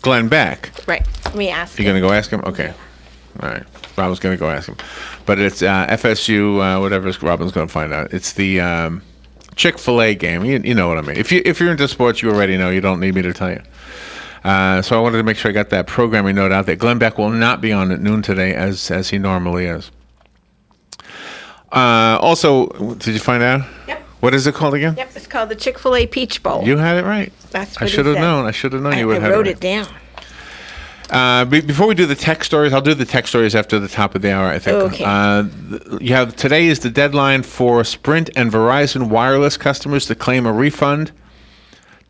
Glenn Beck. Right. Let me ask You're going to go ask him? Okay. All right. Robin's going to go ask him. But it's FSU, whatever Robin's going to find out. It's the Chick-fil-A game. You know what I mean. If you're into sports, you already know. You don't need me to tell you. So I wanted to make sure I got that programming note out there. Glenn Beck will not be on at noon today as he normally is. Also, did you find out? Yep. What is it called again? Yep, it's called the Chick-fil-A Peach Bowl. You had it right. That's what I should have known. I should have known you would have I had wrote it it right. down. Before we do the tech stories, I'll do the tech stories after the top of the hour, I think. Okay. Today is the deadline for Sprint and Verizon wireless customers to claim a refund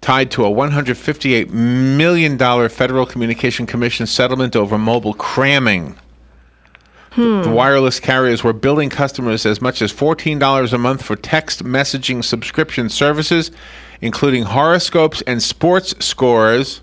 tied to a $158 million Federal Communication Commission settlement over mobile cramming. The wireless carriers were billing customers as much as $14 a month for text messaging subscription services, including horoscopes and sports scores,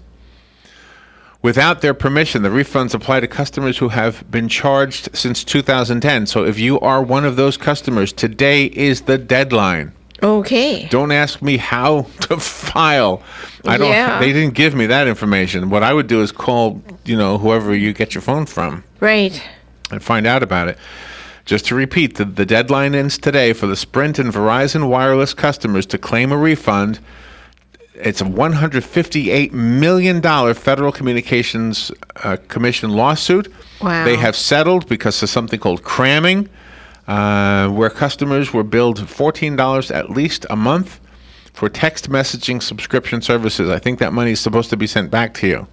without their permission. The refunds apply to customers who have been charged since 2010. So if you are one of those customers, today is the deadline. Okay. Don't ask me how to file. I don't. Yeah. They didn't give me that information. What I would do is call, whoever you get your phone from. Right. And find out about it. Just to repeat, the deadline ends today for the Sprint and Verizon wireless customers to claim a refund. It's a $158 million Federal Communications Commission lawsuit. Wow. They have settled because of something called cramming, where customers were billed $14 at least a month for text messaging subscription services. I think that money is supposed to be sent back to you.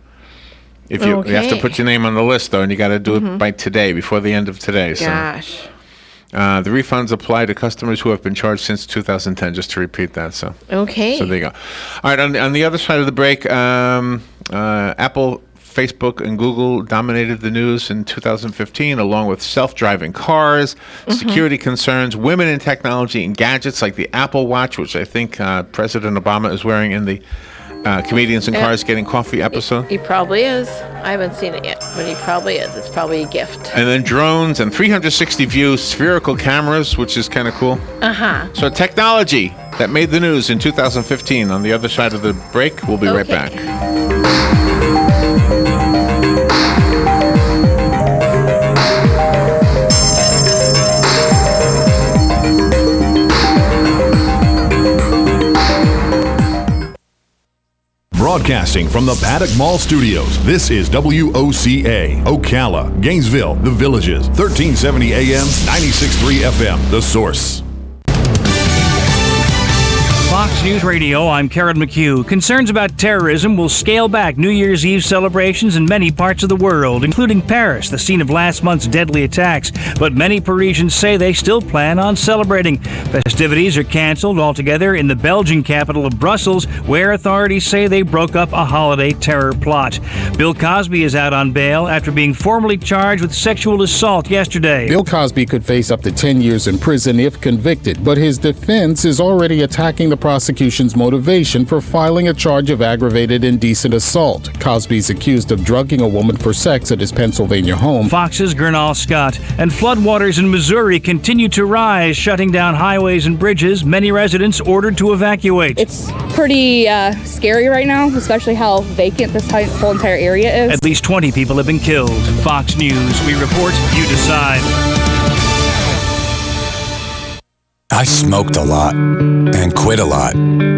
You have to put your name on the list, though, and you got to do it by today, before the end of today. Gosh. The refunds apply to customers who have been charged since 2010, just to repeat that. So Okay. So there you go. All right, on the other side of the break, Apple, Facebook, and Google dominated the news in 2015, along with self-driving cars, security concerns, women in technology, and gadgets like the Apple Watch, which I think President Obama is wearing in the Comedians in Cars Getting Coffee episode. He probably is. I haven't seen it yet, but he probably is. It's probably a gift. And then drones and 360-view spherical cameras, which is kind of cool. Uh-huh. So technology that made the news in 2015. On the other side of the break, we'll be right back. Broadcasting from the Paddock Mall Studios, this is WOCA, Ocala, Gainesville, The Villages, 1370 AM, 96.3 FM, The Source. Fox News Radio, I'm Karen McHugh. Concerns about terrorism will scale back New Year's Eve celebrations in many parts of the world, including Paris, the scene of last month's deadly attacks. But many Parisians say they still plan on celebrating. Festivities are canceled altogether in the Belgian capital of Brussels, where authorities say they broke up a holiday terror plot. Bill Cosby is out on bail after being formally charged with sexual assault yesterday. Bill Cosby could face up to 10 years in prison if convicted, but his defense is already attacking the prosecution's motivation for filing a charge of aggravated indecent assault. Cosby's accused of drugging a woman for sex at his Pennsylvania home. Fox's Gernal Scott. And floodwaters in Missouri continue to rise, shutting down highways and bridges. Many residents ordered to evacuate. It's pretty scary right now, especially how vacant this whole entire area is. At least 20 people have been killed. Fox News. We report, you decide. I smoked a lot and quit a lot,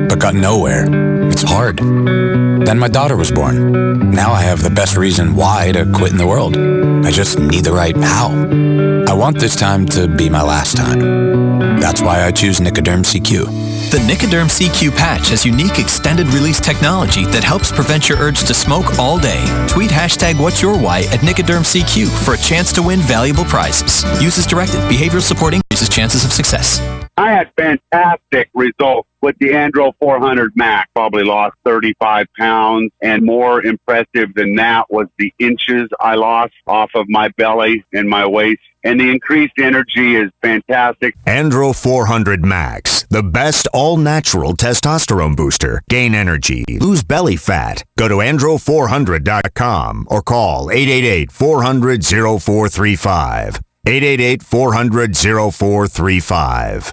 but got nowhere. It's hard. Then my daughter was born. Now I have the best reason why to quit in the world. I just need the right how. I want this time to be my last time. That's why I choose Nicoderm CQ. The Nicoderm CQ patch has unique extended release technology that helps prevent your urge to smoke all day. Tweet hashtag What's Your Why at Nicoderm CQ for a chance to win valuable prizes. Use as directed. Behavioral supporting increases chances of success. I had fantastic results with the Andro 400 Max. Probably lost 35 pounds, and more impressive than that was the inches I lost off of my belly and my waist. And the increased energy is fantastic. Andro 400 Max, the best all-natural testosterone booster. Gain energy, lose belly fat. Go to andro400.com or call 888-400-0435. 888-400-0435.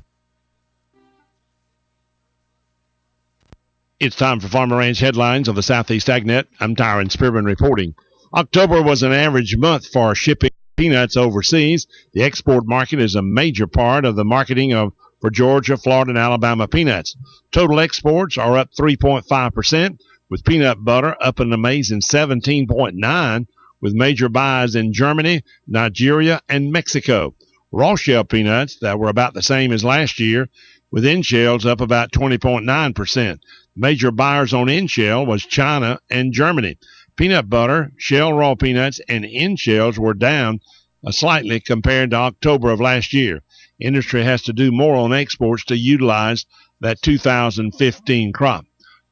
It's time for Farmer Ranch headlines on the Southeast AgNet. I'm Tyron Spearman reporting. October was an average month for shipping peanuts overseas. The export market is a major part of the marketing for Georgia, Florida, and Alabama peanuts. Total exports are up 3.5%, with peanut butter up an amazing 17.9%, with major buys in Germany, Nigeria, and Mexico. Raw shell peanuts that were about the same as last year, with in-shells up about 20.9%. Major buyers on in-shell was China and Germany. Peanut butter, shell raw peanuts, and in-shells were down slightly compared to October of last year. Industry has to do more on exports to utilize that 2015 crop.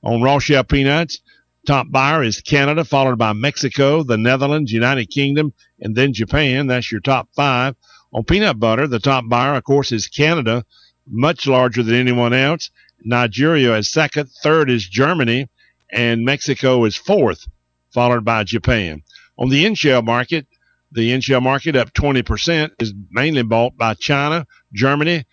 On raw shell peanuts, top buyer is Canada, followed by Mexico, the Netherlands, United Kingdom, and then Japan. That's your top 5. On peanut butter, the top buyer, of course, is Canada, much larger than anyone else. Nigeria is second, third is Germany, and Mexico is fourth, followed by Japan. On the in-shell market, up 20% is mainly bought by China, Germany,